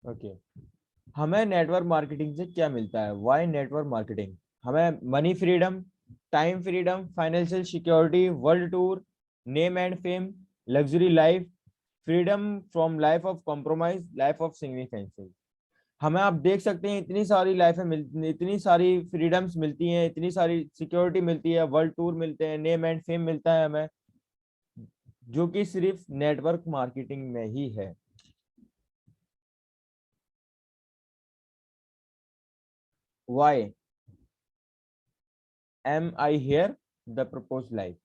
Okay, हमें network marketing से क्या मिलता है? Why network marketing? हमें money freedom, time freedom, financial security, world tour, name and fame, luxury life, freedom from life of compromise, life of significance. हमें आप देख सकते हैं इतनी सारी लाइफें मिल, इतनी सारी फ्रीडम्स मिलती हैं, इतनी सारी सिक्योरिटी मिलती है, वर्ल्ड टूर मिलते हैं, नेम एंड फेम मिलता है हमें, जो कि सिर्फ नेटवर्क मार्केटिंग में ही है। Why am I hear the propose life?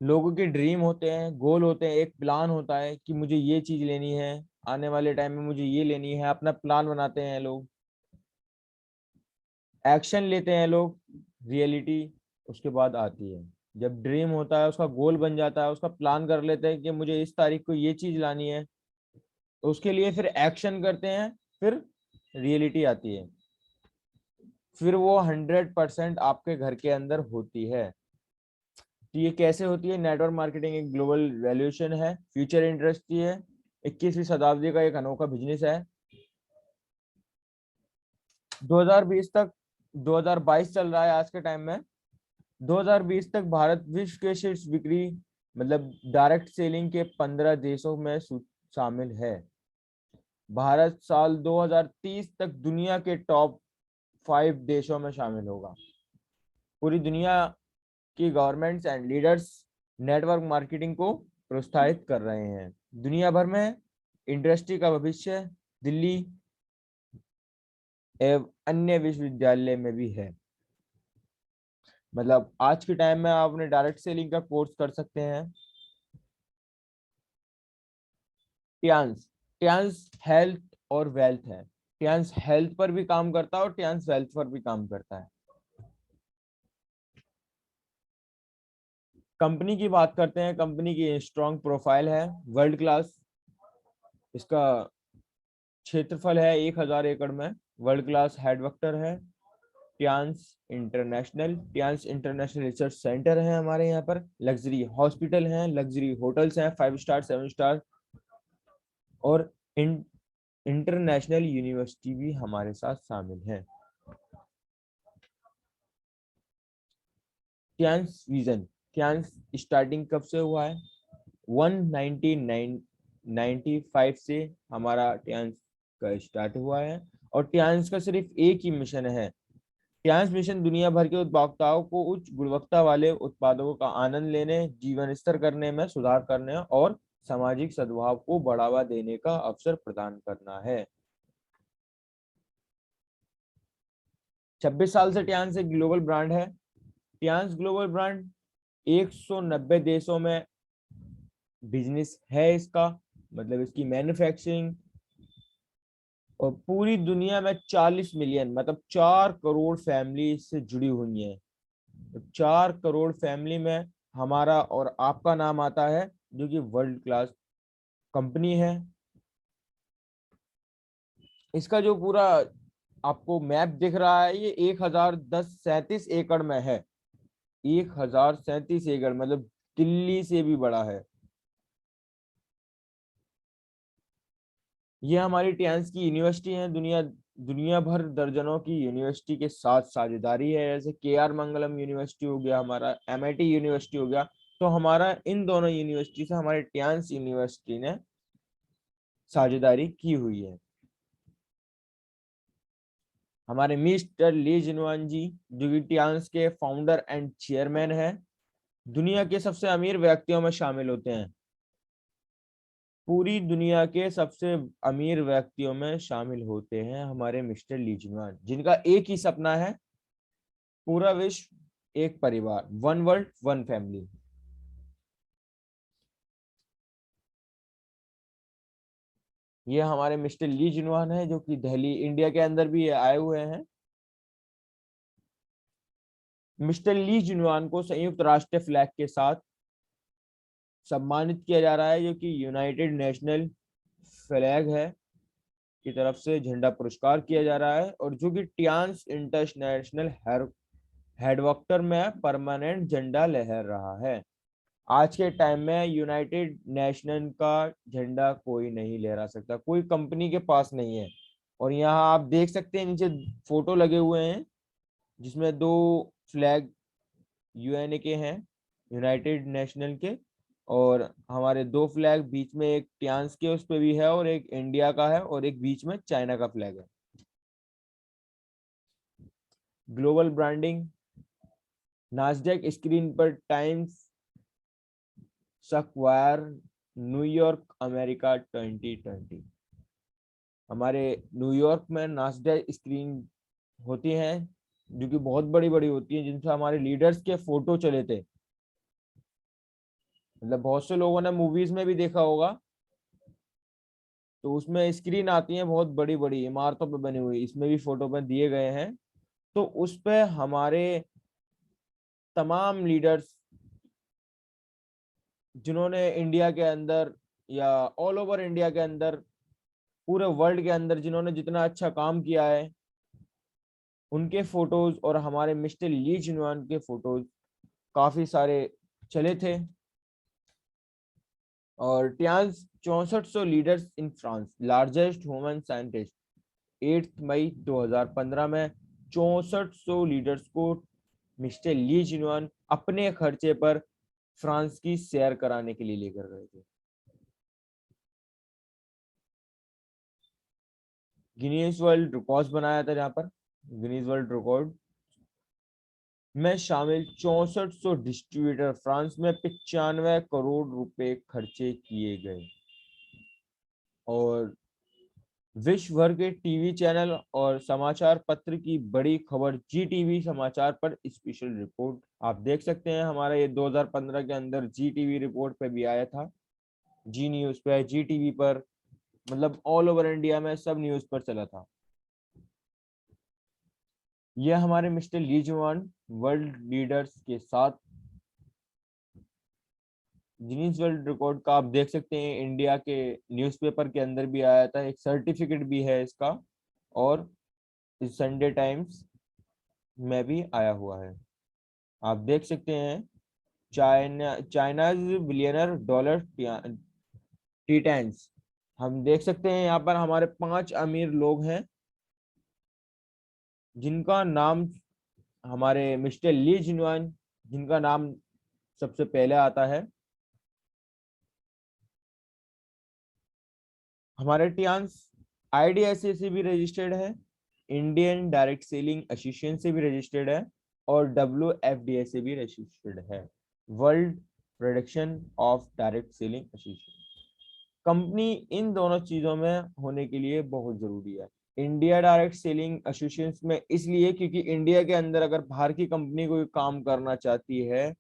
लोगों के ड्रीम होते हैं, गोल होते हैं, एक प्लान होता है कि मुझे ये चीज लेनी है, आने वाले टाइम में मुझे ये लेनी है, अपना प्लान बनाते हैं लोग, एक्शन लेते हैं लोग, रियलिटी उसके बाद आती है। जब ड्रीम होता है, उसका गोल बन जाता है, उसका प्लान कर लेते हैं कि मुझे इस तारीख को ये चीज लानी है, तो उसके लिए फिर एक्शन करते हैं, फिर रियलिटी आती है, फिर वो 100% आपके घर के अंदर होती है। तो ये कैसे होती है? नेटवर्क मार्केटिंग एक ग्लोबल वैल्यूएशन है, फ्यूचर इंडस्ट्री है, 21वीं शताब्दी का एक अनोखा बिजनेस है। 2020 तक, 2022 चल रहा है आज के टाइम में, 2020 तक भारत विश्व के शीर्ष बिक्री मतलब डायरेक्ट सेलिंग के 15 देशों में शामिल है। भारत साल 2030 तक दुनिया के टॉप 5 देशों में शामिल होगा। पूरी दुनिया की governments and leaders network marketing को प्रोत्साहित कर रहे हैं। दुनिया भर में इंडस्ट्री का भविष्य दिल्ली एवं अन्य विश्वविद्यालय में भी है। मतलब आज के टाइम में आप अपने डायरेक्ट सेलिंग का कोर्स कर सकते हैं। टियान्स, टियान्स हेल्थ और वेल्थ है। टियान्स हेल्थ पर भी काम करता है और टियान्स वेल्थ पर भी काम करता है। कंपनी की बात करते हैं। कंपनी की स्ट्रॉन्ग प्रोफाइल है, वर्ल्ड क्लास, इसका क्षेत्रफल है 1000 एकड़ में, वर्ल्ड क्लास हेडक्वार्टर है टियान्स इंटरनेशनल रिसर्च सेंटर है हमारे यहाँ पर, लग्जरी हॉस्पिटल हैं, लग्जरी होटल्स हैं, 5 स्टार 7 स्टार, और इंटरनेशनल यूनिवर्सिटी भी हमारे साथ शामिल है। टियान्स विजन, टियान्स स्टार्टिंग कब से हुआ है? 1995 से हमारा टियान्स का स्टार्ट हुआ है, और टियान्स का सिर्फ एक ही मिशन है। टियान्स मिशन दुनिया भर के उपभोक्ताओं को उच्च गुणवत्ता वाले उत्पादों का आनंद लेने, जीवन स्तर करने में सुधार करने और सामाजिक सद्भाव को बढ़ावा देने का अवसर प्रदान करना है। 26 साल से टियान्स एक ग्लोबल ब्रांड है। टियान्स ग्लोबल ब्रांड 190 देशों में बिजनेस है इसका, मतलब इसकी मैन्युफैक्चरिंग, और पूरी दुनिया में 40 मिलियन मतलब 4 करोड़ फैमिली इससे जुड़ी हुई है। तो 4 करोड़ फैमिली में हमारा और आपका नाम आता है, जो कि वर्ल्ड क्लास कंपनी है। इसका जो पूरा आपको मैप दिख रहा है, ये 1037 एकड़ में है। 1037 एकड़ मतलब दिल्ली से भी बड़ा है। ये हमारी टियान्स की यूनिवर्सिटी है। दुनिया भर दर्जनों की यूनिवर्सिटी के साथ साझेदारी है, जैसे KR मंगलम यूनिवर्सिटी हो गया, हमारा MIT यूनिवर्सिटी हो गया। तो हमारा इन दोनों यूनिवर्सिटी से हमारे टियान्स यूनिवर्सिटी ने साझेदारी की हुई है। हमारे मिस्टर ली जिनवान जी, जो कि टियान्स के फाउंडर एंड चेयरमैन है, दुनिया के सबसे अमीर व्यक्तियों में शामिल होते हैं। पूरी दुनिया के सबसे अमीर व्यक्तियों में शामिल होते हैं हमारे मिस्टर ली जिनवान, जिनका एक ही सपना है, पूरा विश्व एक परिवार, वन वर्ल्ड वन फैमिली। ये हमारे मिस्टर ली जिनवान है, जो कि दिल्ली इंडिया के अंदर भी आए हुए हैं। मिस्टर ली जिनवान को संयुक्त राष्ट्र फ्लैग के साथ सम्मानित किया जा रहा है, जो कि यूनाइटेड नेशनल फ्लैग है की तरफ से झंडा पुरस्कार किया जा रहा है, और जो कि टियान्स इंटरनेशनल हेडक्वार्टर में परमानेंट झंडा लहर रहा है। आज के टाइम में यूनाइटेड नेशन का झंडा कोई नहीं लहरा सकता, कोई कंपनी के पास नहीं है। और यहाँ आप देख सकते हैं नीचे फोटो लगे हुए हैं जिसमें दो फ्लैग यूएनए के हैं, यूनाइटेड नेशनल के। और हमारे दो फ्लैग, बीच में एक ट्रांस के उस पे भी है और एक इंडिया का है और एक बीच में चाइना का फ्लैग है। ग्लोबल ब्रांडिंग, नास्डैक स्क्रीन पर टाइम्स स्क्वायर न्यूयॉर्क अमेरिका 2020। हमारे न्यूयॉर्क में नास्डैक स्क्रीन होती हैं जो कि बहुत बड़ी बड़ी होती हैं, जिनसे हमारे लीडर्स के फोटो चले थे। मतलब बहुत से लोगों ने मूवीज में भी देखा होगा, तो उसमें स्क्रीन आती है बहुत बड़ी बड़ी इमारतों पे बनी हुई, इसमें भी फोटो में दिए गए हैं। तो उस पे हमारे तमाम लीडर्स जिन्होंने इंडिया के अंदर या ऑल ओवर इंडिया के अंदर, पूरे वर्ल्ड के अंदर जिन्होंने जितना अच्छा काम किया है, उनके फोटोज और हमारे मिस्टर ली जिनवान के फोटोज काफी सारे चले थे। और ट्यान्स 6400 leaders in France, largest human scientist. 8 मई 2015 में 6400 लीडर्स को मिस्टर ली जिनवान अपने खर्चे पर फ्रांस की सैर कराने के लिए लेकर गए थे। गिनीज वर्ल्ड रिकॉर्ड बनाया था, जहां पर गिनीज वर्ल्ड रिकॉर्ड में शामिल 6400 डिस्ट्रीब्यूटर, फ्रांस में 95 करोड़ रुपए खर्चे किए गए। और विश्व भर के टीवी चैनल और समाचार पत्र की बड़ी खबर, जी टीवी समाचार पर स्पेशल रिपोर्ट। आप देख सकते हैं हमारा ये 2015 के अंदर जी टीवी रिपोर्ट पे भी आया था, जी न्यूज पे, जी टीवी पर, मतलब ऑल ओवर इंडिया में सब न्यूज पर चला था। यह हमारे मिस्टर ली जुआन वर्ल्ड लीडर्स के साथ गिनीज वर्ल्ड रिकॉर्ड का आप देख सकते हैं, इंडिया के न्यूज़पेपर के अंदर भी आया था, एक सर्टिफिकेट भी है इसका। और संडे टाइम्स में भी आया हुआ है। आप देख सकते हैं चाइनाज बिलियनर डॉलर टीटेंस। हम देख सकते हैं यहाँ पर हमारे 5 अमीर लोग हैं जिनका नाम, हमारे मिस्टर ली जिनवान जिनका नाम सबसे पहले आता है। हमारे टियान्स आईडीएसए से भी रजिस्टर्ड है, इंडियन डायरेक्ट सेलिंग एसोसिएशन से भी रजिस्टर्ड है और WFDA से भी रजिस्टर्ड है, world production of direct selling association. Company इन दोनों चीजों में होने के लिए बहुत जरूरी है। इंडिया डायरेक्ट सेलिंग एसोसिएशन में इसलिए क्योंकि इंडिया के अंदर अगर बाहर की कंपनी कोई काम करना चाहती है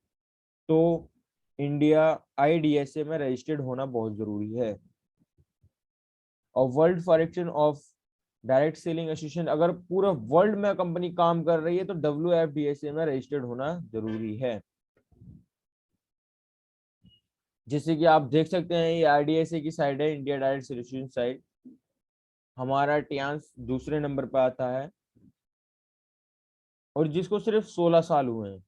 तो इंडिया IDSA में रजिस्टर्ड होना बहुत जरूरी है। और world federation of direct selling association, अगर पूरा वर्ल्ड में कंपनी काम कर रही है तो WFDSA में रजिस्टर्ड होना जरूरी है। जैसे कि आप देख सकते हैं ये IDSA की साइड है, इंडिया डायरेक्ट सेलिंग साइड। हमारा टियान्स दूसरे नंबर पर आता है और जिसको सिर्फ 16 साल हुए हैं।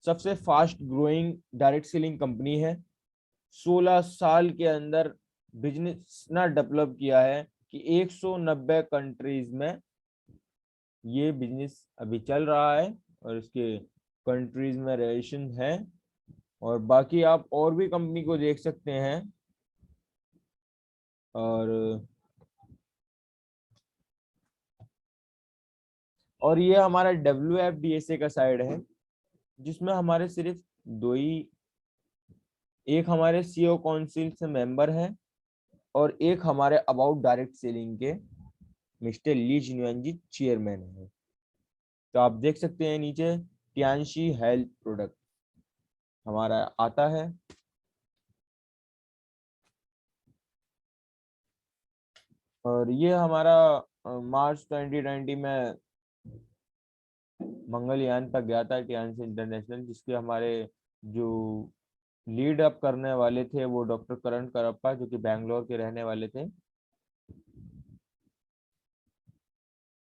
सबसे fast growing direct selling company है। 16 साल के अंदर बिजनेस ना डेवलप किया है कि 190 कंट्रीज में ये बिजनेस अभी चल रहा है और इसके कंट्रीज में रिलेशन है। और बाकी आप और भी कंपनी को देख सकते हैं। और ये हमारा WFDSA का साइड है जिसमें हमारे सिर्फ दो ही, एक हमारे CEO काउंसिल से मेंबर है और एक हमारे अबाउट डायरेक्ट सेलिंग के मिस्टर ली जिनवान जी चेयरमैन है। तो आप देख सकते हैं नीचे टियानशी हेल्थ प्रोडक्ट हमारा आता है। और ये हमारा मार्च 2020 में मंगलयान पर गया था टियानशी इंटरनेशनल, जिसके हमारे जो लीड अप करने वाले थे वो डॉक्टर करण करप्पा, जो कि बैंगलोर के रहने वाले थे।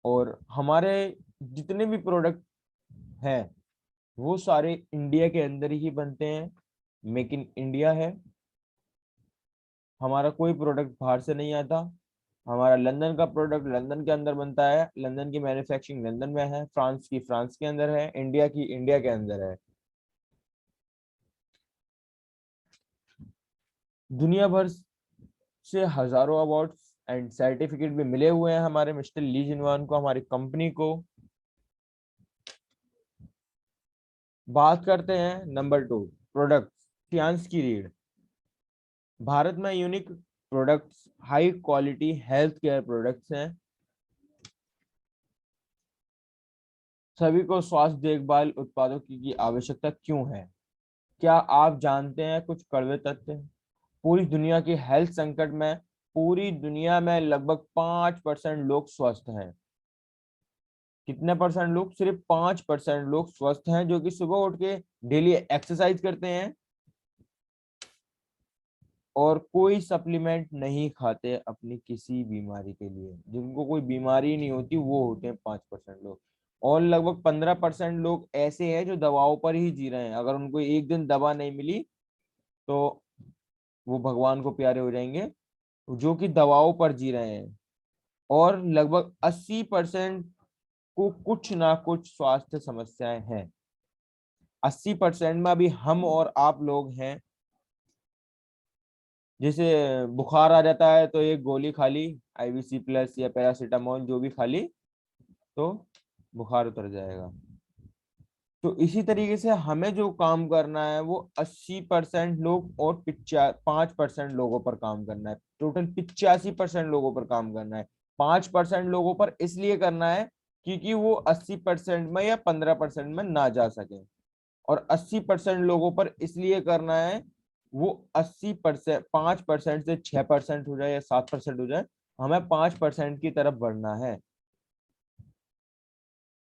और हमारे जितने भी प्रोडक्ट हैं वो सारे इंडिया के अंदर ही बनते हैं। मेक इन इंडिया है। हमारा कोई प्रोडक्ट बाहर से नहीं आता। हमारा लंदन का प्रोडक्ट लंदन के अंदर बनता है, लंदन की मैन्युफैक्चरिंग लंदन में है, फ्रांस की फ्रांस के अंदर है, इंडिया की इंडिया के अंदर है। दुनिया भर से हजारों अवार्ड्स एंड सर्टिफिकेट भी मिले हुए हैं हमारे मिस्टर ली जिनवान को, हमारी कंपनी को। बात करते हैं नंबर 2, प्रोडक्ट, सियांस की रीढ़। भारत में unique products, high quality health care products हैं। सभी को स्वास्थ्य देखभाल उत्पादों की आवश्यकता क्यों है? क्या आप जानते हैं कुछ कड़वे तथ्य? पूरी दुनिया की हेल्थ संकट में पूरी दुनिया में लगभग 5% लोग स्वस्थ हैं। कितने परसेंट लोग? सिर्फ 5% लोग स्वस्थ हैं जो कि सुबह उठ के डेली एक्सरसाइज करते हैं और कोई सप्लीमेंट नहीं खाते अपनी किसी बीमारी के लिए। जिनको कोई बीमारी नहीं होती वो होते हैं 5% लोग। और लगभग 15% लोग ऐसे हैं जो दवाओं पर ही जी रहे हैं। अगर उनको एक दिन दवा नहीं मिली तो वो भगवान को प्यारे हो जाएंगे, जो कि दवाओं पर जी रहे हैं। और लगभग 80% को कुछ ना कुछ स्वास्थ्य समस्याएं हैं। 80% में अभी हम और आप लोग हैं। जैसे बुखार आ जाता है तो एक गोली खा ली, आईवीसी प्लस या पैरासीटामोल जो भी खा ली, तो बुखार उतर जाएगा। तो इसी तरीके से हमें जो काम करना है वो 80% लोग और 5% लोगों पर काम करना है। टोटल 85% लोगों पर काम करना है। 5% लोगों पर इसलिए करना है क्योंकि वो 80% में या 15% में ना जा सके। और 80% लोगों पर इसलिए करना है वो 80%, 5% से 6% हो जाए या 7% हो जाए, हमें 5% की तरफ बढ़ना है।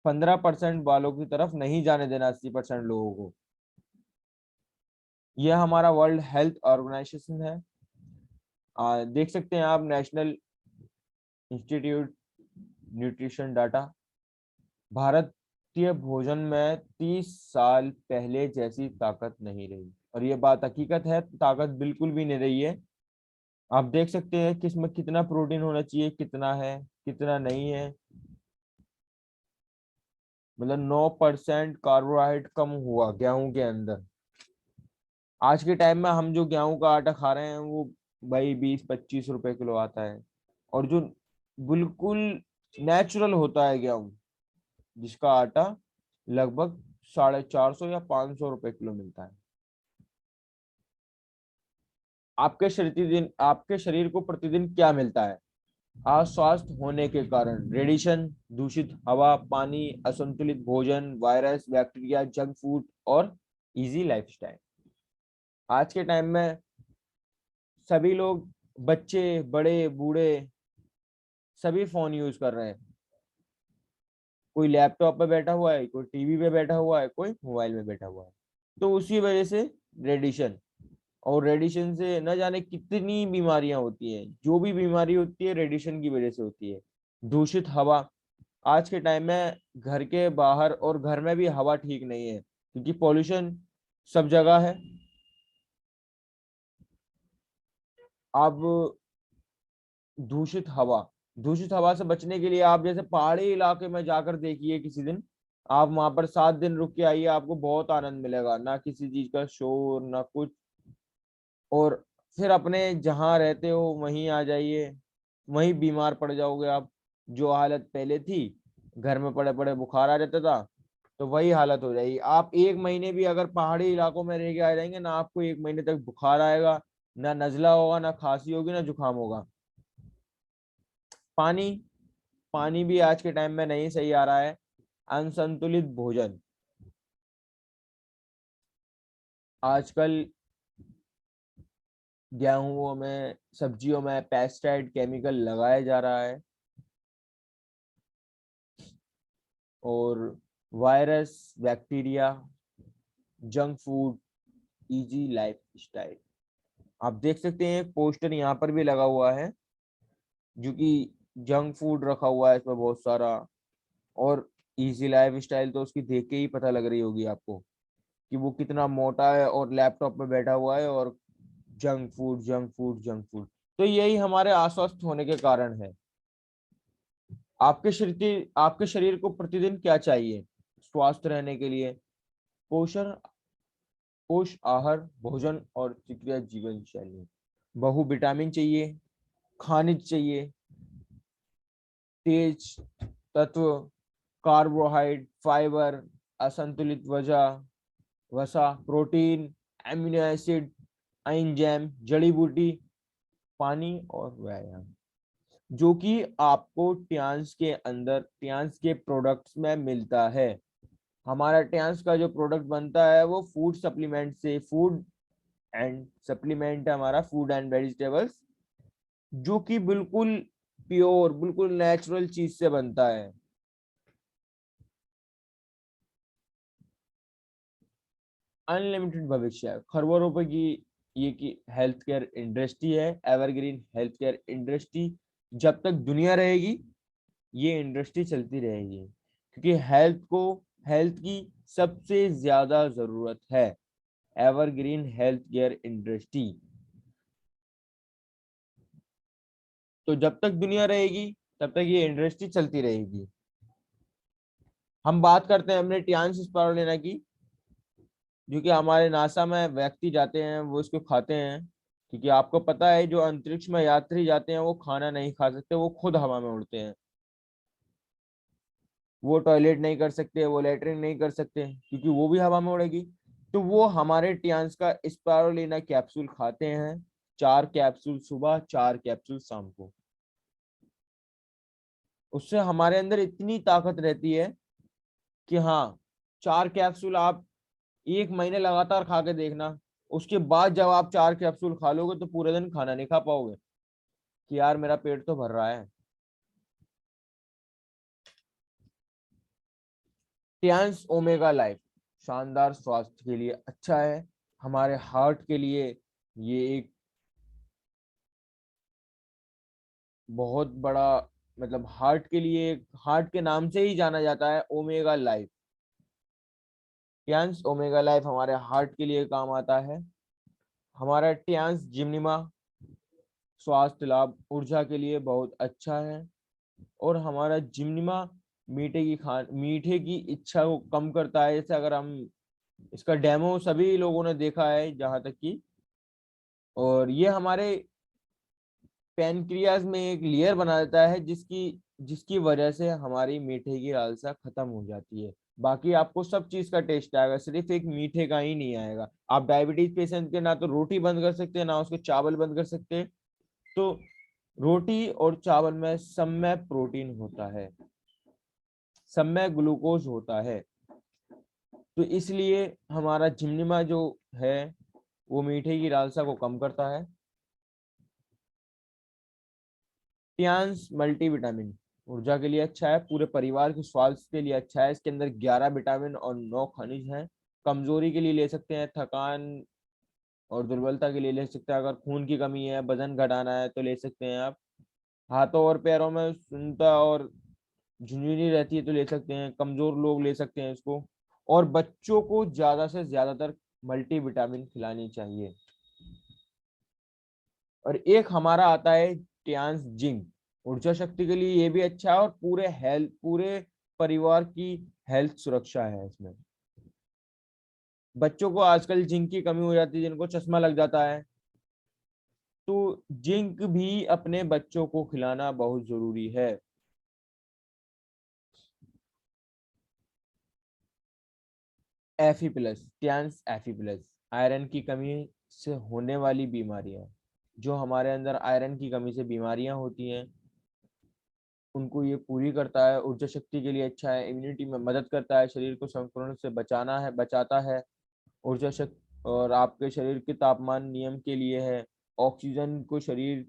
15% वालों की तरफ नहीं जाने देना 80% लोगों को। यह हमारा वर्ल्ड हेल्थ ऑर्गेनाइजेशन है। देख सकते हैं आप, नेशनल इंस्टीट्यूट न्यूट्रिशन डाटा। भारतीय भोजन में 30 साल पहले जैसी ताकत नहीं रही। और ये बात हकीकत है, ताकत बिल्कुल भी नहीं रही है। आप देख सकते हैं कि इसमें कितना प्रोटीन होना चाहिए, कितना है, कितना नहीं है। मतलब 9% कार्बोहाइड्रेट कम हुआ गेहूं के अंदर। आज के टाइम में हम जो गेहूं का आटा खा रहे हैं वो भाई 20-25 रुपए किलो आता है। और जो बिल्कुल नेचुरल होता है गेहूं, जिसका आटा लगभग 450 या 500 रुपए किलो मिलता है। आपके शरीर को प्रतिदिन क्या मिलता है? अस्वस्थ होने के कारण रेडिएशन, दूषित हवा, पानी, असंतुलित भोजन, वायरस, बैक्टीरिया, जंक फूड और इजी लाइफस्टाइल। आज के टाइम में सभी लोग, बच्चे, बड़े, बूढ़े, सभी फोन यूज कर रहे हैं। कोई लैपटॉप पे बैठा हुआ है, कोई टीवी पे बैठा हुआ है, कोई मोबाइल में बैठा हुआ है। तो उसी वजह से रेडिएशन, और रेडिएशन से न जाने कितनी बीमारियां होती हैं। जो भी बीमारी होती है रेडिएशन की वजह से होती है। दूषित हवा, आज के टाइम में घर के बाहर और घर में भी हवा ठीक नहीं है क्योंकि पॉल्यूशन सब जगह है। अब दूषित हवा, दूषित हवा से बचने के लिए आप जैसे पहाड़ी इलाके में जाकर देखिए किसी दिन। आप वहां पर 7 दिन रुक के आइए, आपको बहुत आनंद मिलेगा। ना किसी चीज का शोर, ना कुछ। और फिर अपने जहाँ रहते हो वहीं आ जाइए, वहीं बीमार पड़ जाओगे आप। जो हालत पहले थी, घर में पड़े पड़े बुखार आ जाता था, तो वही हालत हो जाएगी। आप 1 महीने भी अगर पहाड़ी इलाकों में रह के आ जाएंगे ना, आपको 1 महीने तक बुखार आएगा, ना नजला होगा, ना खांसी होगी, ना जुकाम होगा। पानी, पानी भी आज के टाइम में नहीं सही आ रहा है। अनसंतुलित भोजन, आजकल गेहूं में, सब्जियों में पेस्टिसाइड केमिकल लगाया जा रहा है। और virus, bacteria, junk food, easy life style. आप देख सकते हैं एक पोस्टर यहाँ पर भी लगा हुआ है जो कि जंक फूड रखा हुआ है इसमें बहुत सारा। और इजी लाइफ स्टाइल तो उसकी देख के ही पता लग रही होगी आपको कि वो कितना मोटा है और लैपटॉप पे बैठा हुआ है और junk food junk food junk food. तो यही हमारे अस्वस्थ होने के कारण है। आपके शरीर को प्रतिदिन क्या चाहिए स्वस्थ रहने के लिए? पोषण, पोष आहार, भोजन और चिकित्सा जीवन शैली। बहु विटामिन चाहिए, खनिज चाहिए, तेज तत्व, कार्बोहाइड्रेट, फाइबर, असंतुलित वसा, प्रोटीन, एमिनो एसिड, एंजाइम, जड़ी बूटी, पानी और व्यायाम, जो कि आपको ट्यांस के अंदर ट्यांस के प्रोडक्ट्स में मिलता है। हमारा ट्यांस का जो प्रोडक्ट बनता है वो फूड सप्लीमेंट से, फूड एंड सप्लीमेंट है हमारा, फूड एंड वेजिटेबल्स, जो कि बिल्कुल प्योर, बिल्कुल नेचुरल चीज से बनता है। अनलिमिटेड भविष्य है, खरबों रुपए की ये की हेल्थ केयर इंडस्ट्री है, एवरग्रीन हेल्थ केयर इंडस्ट्री। जब तक दुनिया रहेगी ये इंडस्ट्री चलती रहेगी, क्योंकि हेल्थ की सबसे ज्यादा जरूरत है। एवरग्रीन हेल्थ केयर इंडस्ट्री, तो जब तक दुनिया रहेगी तब तक ये इंडस्ट्री चलती रहेगी। हम बात करते हैं हमने टियान स्पारुलिना की, जो कि हमारे नासा में व्यक्ति जाते हैं वो इसको खाते हैं, क्योंकि आपको पता है जो अंतरिक्ष में यात्री जाते हैं वो खाना नहीं खा सकते, वो खुद हवा में उड़ते हैं। वो टॉयलेट नहीं कर सकते, वो लेटरिन नहीं कर सकते, क्योंकि वो भी हवा में उड़ेगी। तो वो हमारे टियान्स का स्पारुलिना कैप्सूल खाते हैं, 4 कैप्सूल सुबह, 4 कैप्सूल शाम को। उससे हमारे अंदर इतनी ताकत रहती है कि हाँ, 4 कैप्सूल आप 1 महीने लगातार खा के देखना। उसके बाद जब आप 4 कैप्सूल खा लोगे तो पूरे दिन खाना नहीं खा पाओगे कि यार मेरा पेट तो भर रहा है। टियान्स ओमेगा लाइफ शानदार स्वास्थ्य के लिए अच्छा है, हमारे हार्ट के लिए ये एक बहुत बड़ा, मतलब हार्ट के लिए, हार्ट के नाम से ही जाना जाता है ओमेगा लाइफ। टियान्स ओमेगा लाइफ हमारे हार्ट के लिए काम आता है। हमारा टियान्स जिम्निमा स्वास्थ्य लाभ ऊर्जा के लिए बहुत अच्छा है। और हमारा जिम्निमा मीठे की इच्छा को कम करता है। जैसे अगर हम इसका डेमो सभी लोगों ने देखा है जहां तक कि, और ये हमारे पैनक्रियाज में एक लेयर बना देता है जिसकी जिसकी वजह से हमारी मीठे की लालसा खत्म हो जाती है। बाकी आपको सब चीज का टेस्ट आएगा, सिर्फ एक मीठे का ही नहीं आएगा। आप डायबिटीज पेशेंट के ना तो रोटी बंद कर सकते हैं ना उसके चावल बंद कर सकते हैं। तो रोटी और चावल में सब में प्रोटीन होता है, सब में ग्लूकोज होता है। तो इसलिए हमारा जिम्निमा जो है वो मीठे की लालसा को कम करता है। टियान्स मल्टीविटामिन ऊर्जा के लिए अच्छा है, पूरे परिवार के स्वास्थ्य के लिए अच्छा है। इसके अंदर 11 विटामिन और 9 खनिज हैं। कमजोरी के लिए ले सकते हैं, थकान और दुर्बलता के लिए ले सकते हैं, अगर खून की कमी है, वजन घटाना है तो ले सकते हैं आप। हाथों और पैरों में सुन्नता और झुंझुनी रहती है तो ले सकते हैं, कमजोर लोग ले सकते हैं इसको। और बच्चों को ज्यादा से ज्यादातर मल्टीविटामिन खिलानी चाहिए। और एक हमारा आता है टियान्स जिंक, ऊर्जा शक्ति के लिए ये भी अच्छा है, और पूरे परिवार की हेल्थ सुरक्षा है इसमें। बच्चों को आजकल जिंक की कमी हो जाती है, जिनको चश्मा लग जाता है, तो जिंक भी अपने बच्चों को खिलाना बहुत जरूरी है। एफी प्लस, टियान्स एफी प्लस, आयरन की कमी से होने वाली बीमारियां, जो हमारे अंदर आयरन की कमी से बीमारियां होती हैं उनको ये पूरी करता है। ऊर्जा शक्ति के लिए अच्छा है, इम्यूनिटी में मदद करता है, शरीर को संक्रमण से बचाता है। ऊर्जा शक्ति और आपके शरीर के तापमान नियम के लिए है। ऑक्सीजन को शरीर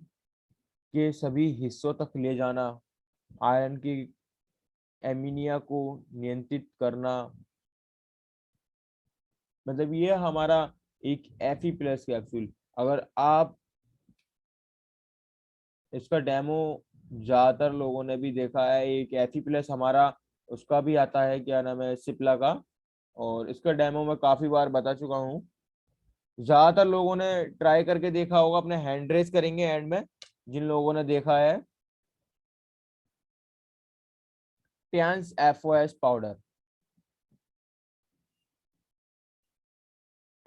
के सभी हिस्सों तक ले जाना, आयरन की एमीनिया को नियंत्रित करना, मतलब ये हमारा एक एफी प्लस कैप्सूल। अगर आप इसका डेमो ज्यादातर लोगों ने भी देखा है, एक एफी प्लस हमारा उसका भी आता है, क्या नाम है, सिप्ला का। और इसका डेमो मैं काफी बार बता चुका हूँ। ज्यादातर लोगों ने ट्राई करके देखा होगा, अपने हैंड रेस करेंगे एंड में जिन लोगों ने देखा है। ट्यांस एफओएस पाउडर।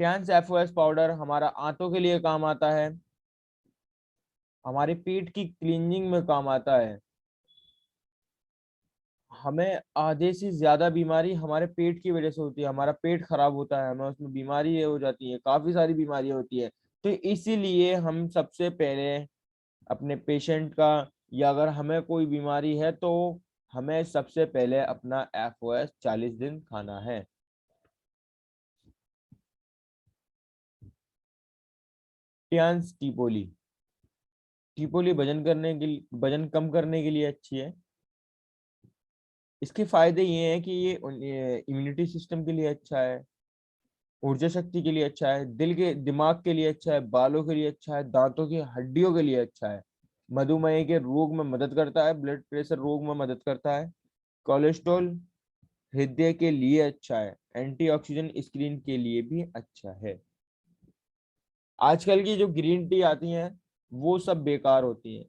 ट्यांस एफओएस पाउडर हमारा आंतों के लिए काम आता है, हमारे पेट की क्लींजिंग में काम आता है। हमें आधे से ज्यादा बीमारी हमारे पेट की वजह से होती है, हमारा पेट खराब होता है, हमें उसमें बीमारी ये हो जाती है, काफी सारी बीमारियां होती है। तो इसीलिए हम सबसे पहले अपने पेशेंट का, या अगर हमें कोई बीमारी है तो हमें सबसे पहले अपना एफओएस 40 दिन खाना है। टियान्स टीपोली। टीपोली वजन कम करने के लिए अच्छी है। इसके फायदे ये हैं कि ये इम्यूनिटी सिस्टम के लिए अच्छा है, ऊर्जा शक्ति के लिए अच्छा है, दिमाग के लिए अच्छा है, बालों के लिए अच्छा है, दांतों की हड्डियों के लिए अच्छा है, मधुमेह के रोग में मदद करता है, ब्लड प्रेशर रोग में मदद करता है, कोलेस्ट्रॉल, हृदय के लिए अच्छा है, एंटीऑक्सीडेंट स्क्रीन के लिए भी अच्छा है। आजकल की जो ग्रीन टी आती हैं वो सब बेकार होती हैं,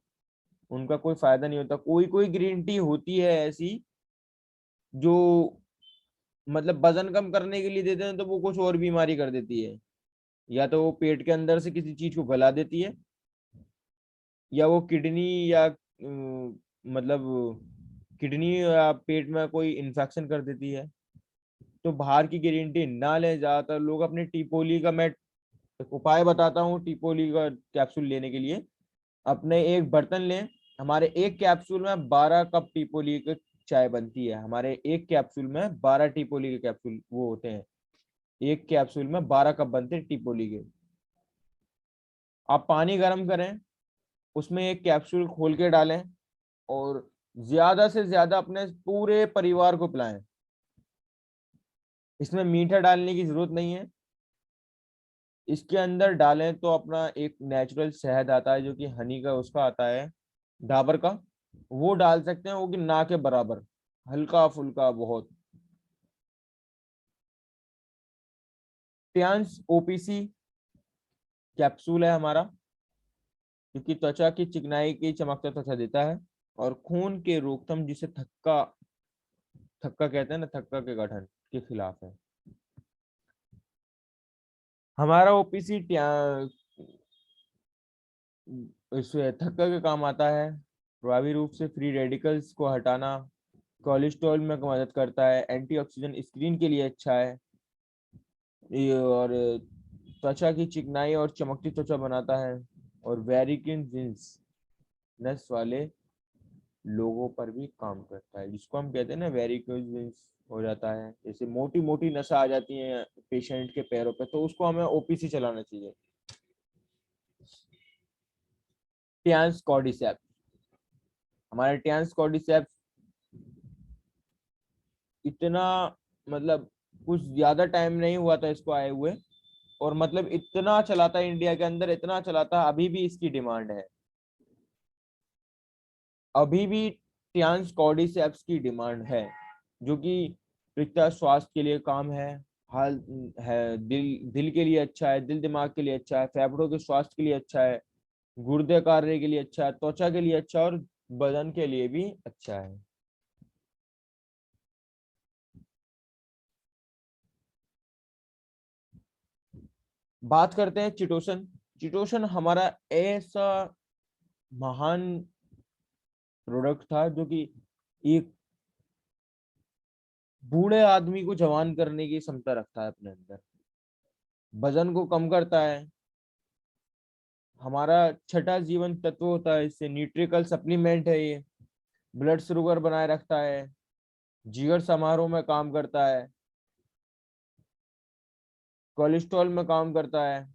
उनका कोई फायदा नहीं होता। कोई कोई ग्रीन टी होती है ऐसी जो मतलब वजन कम करने के लिए देते हैं, तो वो कुछ और बीमारी कर देती है। या तो वो पेट के अंदर से किसी चीज को गला देती है, या वो किडनी या मतलब किडनी या पेट में कोई इन्फेक्शन कर देती है। तो बाहर की ग्रीन टी ना ले। ज्यादातर लोग अपने टीपोली का, मैं एक उपाय बताता हूँ टीपोली का कैप्सूल लेने के लिए। अपने एक बर्तन लें, हमारे एक कैप्सूल में 12 कप टीपोली की चाय बनती है। हमारे एक कैप्सूल में 12 टीपोली के कैप्सूल वो होते हैं, एक कैप्सूल में 12 कप बनते हैं टीपोली के। आप पानी गर्म करें, उसमें एक कैप्सूल खोल के डालें और ज्यादा से ज्यादा अपने पूरे परिवार को पिलाएं। इसमें मीठा डालने की जरूरत नहीं है। इसके अंदर डालें तो अपना एक नेचुरल शहद आता है, जो कि हनी का उसका आता है, डाबर का, वो डाल सकते हैं, वो कि ना के बराबर, हल्का फुल्का बहुत। ट्यांस ओपीसी कैप्सूल है हमारा, क्योंकि त्वचा की चिकनाई की चमकता त्वचा देता है, और खून के रोकथम, जिसे थक्का थक्का कहते हैं ना, थक्का के गठन के खिलाफ है हमारा ओपीसी। इससे थक्का के काम आता है, प्रभावी रूप से फ्री रेडिकल्स को हटाना, कोलेस्ट्रॉल में मदद करता है, एंटीऑक्सीडेंट स्क्रीन के लिए अच्छा है, और त्वचा की चिकनाई और चमकती त्वचा बनाता है, और वेरिकिन जींस नस वाले लोगों पर भी काम करता है, जिसको हम कहते हैं ना वेरिकोज वेन्स हो जाता है, जैसे मोटी मोटी नसें आ जाती हैं पेशेंट के पैरों पे, तो उसको हमें ओपीसी चलाना चाहिए। ट्यांस कॉर्डिसेप्स। हमारे ट्यांस कॉर्डिसेप्स इतना, मतलब कुछ ज्यादा टाइम नहीं हुआ था इसको आए हुए, और मतलब इतना चलाता है इंडिया के अंदर, इतना चलाता है, अभी भी इसकी डिमांड है। अभी भी ट्यांस कॉर्डिसेप्स की डिमांड है, जो कि पित्ता स्वास्थ्य के लिए काम है, हाल है, दिल दिल के लिए अच्छा है, दिल दिमाग के लिए अच्छा है, फेफड़ों के स्वास्थ्य के लिए अच्छा है, गुर्दे कार्य के लिए अच्छा है, त्वचा के लिए अच्छा है, और बदन के लिए भी अच्छा है। बात करते हैं चिटोसन। चिटोसन हमारा ऐसा महान प्रोडक्ट था, जो कि एक बूढ़े आदमी को जवान करने की क्षमता रखता है अपने अंदर, वजन को कम करता है, हमारा छठा जीवन तत्व होता है, इससे न्यूट्रिकल सप्लीमेंट है ये, ब्लड शुगर बनाए रखता है, जिगर समारोह में काम करता है, कोलेस्ट्रॉल में काम करता है,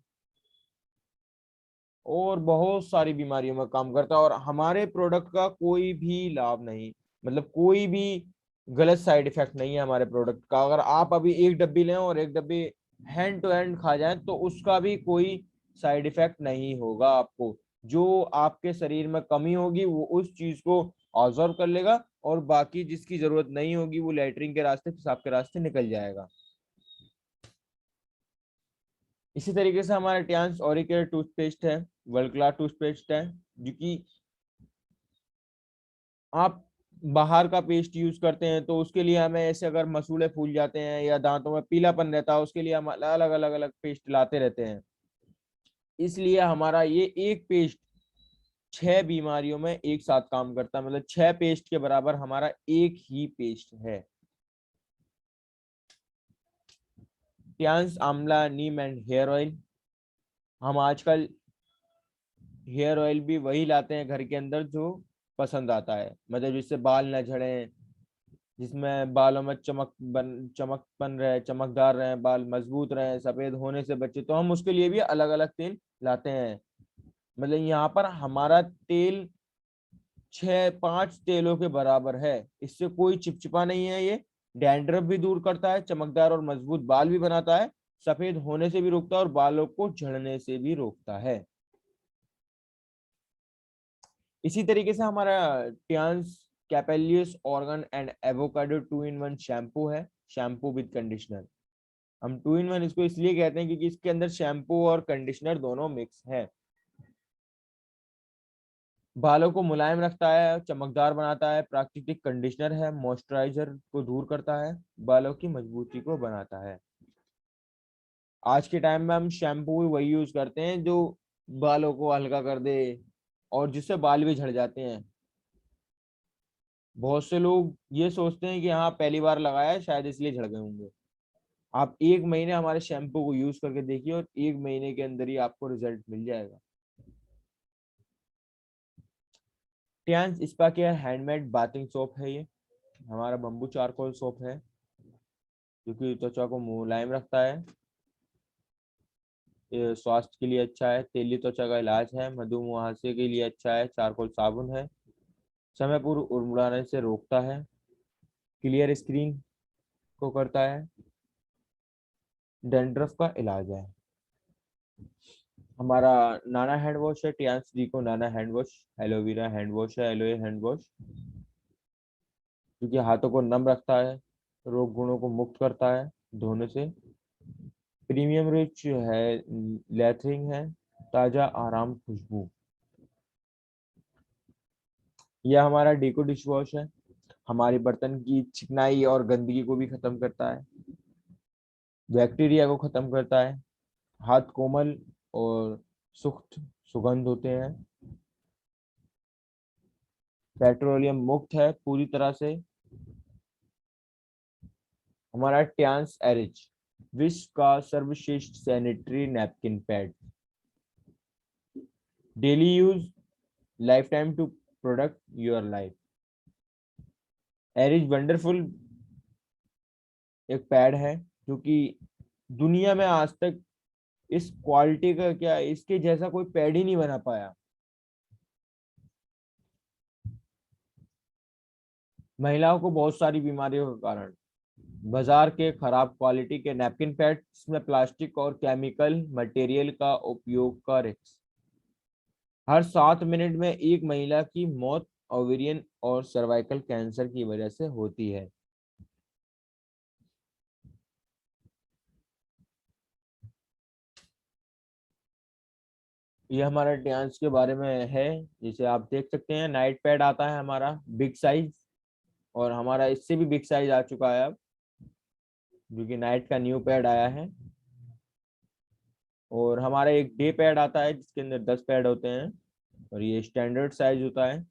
और बहुत सारी बीमारियों में काम करता है। और हमारे प्रोडक्ट का कोई भी लाभ नहीं, मतलब कोई भी गलत साइड इफेक्ट नहीं है हमारे प्रोडक्ट का। अगर आप अभी एक डब्बी लें और एक डब्बी हैंड टू हैंड खा जाएं, तो उसका भी कोई साइड इफेक्ट नहीं होगा आपको। जो आपके शरीर में कमी होगी वो उस चीज को ऑब्जर्व कर लेगा, और बाकी जिसकी जरूरत नहीं होगी वो लेटरिन के रास्ते, पेशाब के रास्ते निकल जाएगा। इसी तरीके से हमारा टियान्स ओरिकेयर टूथपेस्ट है, वर्ल्ड क्लास टूथपेस्ट है, जो कि आप बाहर का पेस्ट यूज करते हैं तो उसके लिए हमें ऐसे अगर मसूड़े फूल जाते हैं या दांतों में पीलापन रहता है, उसके लिए हम अलग अलग अलग पेस्ट लाते रहते हैं। इसलिए हमारा ये एक पेस्ट 6 बीमारियों में एक साथ काम करता है, मतलब 6 पेस्ट के बराबर हमारा एक ही पेस्ट है। टियान्स आंवला नीम एंड हेयर ऑयल। हम आजकल हेयर ऑयल भी वही लाते हैं घर के अंदर जो पसंद आता है, मतलब जिससे बाल न झड़े, जिसमें बालों में चमकपन रहे, चमकदार रहे, बाल मजबूत रहे, सफेद होने से बचे, तो हम उसके लिए भी अलग अलग तेल लाते हैं। मतलब यहाँ पर हमारा तेल 5 तेलों के बराबर है। इससे कोई चिपचिपा नहीं है, ये डैंड्रफ भी दूर करता है, चमकदार और मजबूत बाल भी बनाता है, सफेद होने से भी रोकता है और बालों को झड़ने से भी रोकता है। इसी तरीके से हमारा Tiens capillus argan and avocado 2 in 1 shampoo है, शैम्पू विद कंडीशनर। हम 2 in 1 इसको इसलिए कहते हैं क्योंकि इसके अंदर शैम्पू और कंडीशनर दोनों मिक्स है। बालों को मुलायम रखता है, चमकदार बनाता है, प्राकृतिक कंडीशनर है, मॉइस्चराइजर को दूर करता है, बालों की मजबूती को बनाता है। आज के टाइम में हम शैम्पू भी वही यूज करते हैं जो बालों को हल्का कर दे और जिससे बाल भी झड़ जाते हैं। बहुत से लोग ये सोचते हैं कि हाँ पहली बार लगाया है शायद इसलिए झड़ गए होंगे। आप 1 महीने हमारे शैम्पू को यूज करके देखिए और 1 महीने के अंदर ही आपको रिजल्ट मिल जाएगा। Tiens spa care handmade bathing soap है, ये हमारा बम्बू चारकोल सोप है जो कि त्वचा को मुलायम रखता है, ये स्वास्थ्य के लिए अच्छा है, तेली त्वचा का इलाज है, मधुमेह के लिए अच्छा है, चारकोल साबुन है, समय पूर्व उड़ाने से रोकता है, क्लियर स्क्रीन को करता है, डैंड्रफ का इलाज है। हमारा नाना हैंड वॉश है, टियान्स डीको नाना hand wash, aloe vera hand wash है, एलोए हैंड वॉश, जो कि हाथों को नम रखता है, रोग गुणों को मुक्त करता है धोने से, प्रीमियम रिच है, लैथरिंग है, ताजा आराम खुशबू। यह हमारा डीको डिश वॉश है, हमारे बर्तन की चिकनाई और गंदगी को भी खत्म करता है, बैक्टीरिया को खत्म करता है, हाथ कोमल और सुख्त सुगंध होते हैं, पेट्रोलियम मुक्त है पूरी तरह से। हमारा ट्यान्स एरिज, विश्व का सर्वश्रेष्ठ sanitary napkin pad, daily use, life time to protect your life. एरिज वंडरफुल एक पैड है जो कि दुनिया में आज तक इस क्वालिटी का क्या, इसके जैसा कोई पैड ही नहीं बना पाया। महिलाओं को बहुत सारी बीमारियों के कारण बाजार के खराब क्वालिटी के नैपकिन पैड्स में प्लास्टिक और केमिकल मटेरियल का उपयोग का रिस्क, हर 7 मिनट में एक महिला की मौत ओवेरियन और सर्वाइकल कैंसर की वजह से होती है। ये हमारा टियान्स के बारे में है, जिसे आप देख सकते हैं। नाइट पैड आता है हमारा बिग साइज, और हमारा इससे भी बिग साइज आ चुका है अब, जो कि नाइट का न्यू पैड आया है। और हमारा एक डे पैड आता है जिसके अंदर 10 पैड होते हैं, और ये स्टैंडर्ड साइज होता है।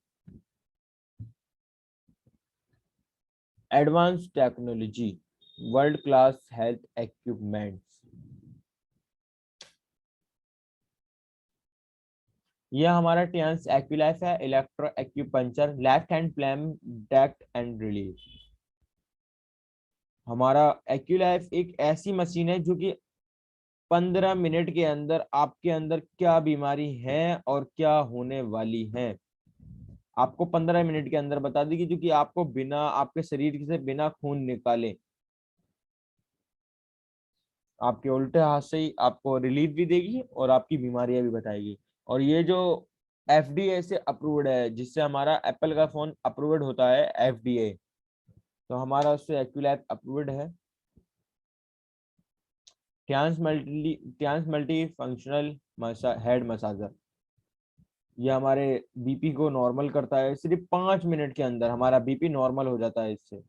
Advance technology, world class health equipments. यह हमारा टियान्स एक्विलाइफ है, electro acupuncture, left hand flame decked and release. हमारा एक्यूलाइफ एक ऐसी मशीन है जो कि 15 मिनट के अंदर आपके अंदर क्या बीमारी है और क्या होने वाली है आपको 15 मिनट के अंदर बता देगी, जो कि आपको बिना आपके शरीर से बिना खून निकाले आपके उल्टे हाथ से ही आपको रिलीफ भी देगी और आपकी बीमारियां भी बताएगी। और ये जो एफडीए से अप्रूव्ड है, जिससे हमारा एप्पल का फोन अप्रूव्ड होता है एफडीए, तो हमारा उससे एक्यूलैब अप्रूव्ड है। Trans multi functional head massager, ये हमारे बीपी को नॉर्मल करता है, सिर्फ 5 मिनट के अंदर हमारा बीपी नॉर्मल हो जाता है इससे।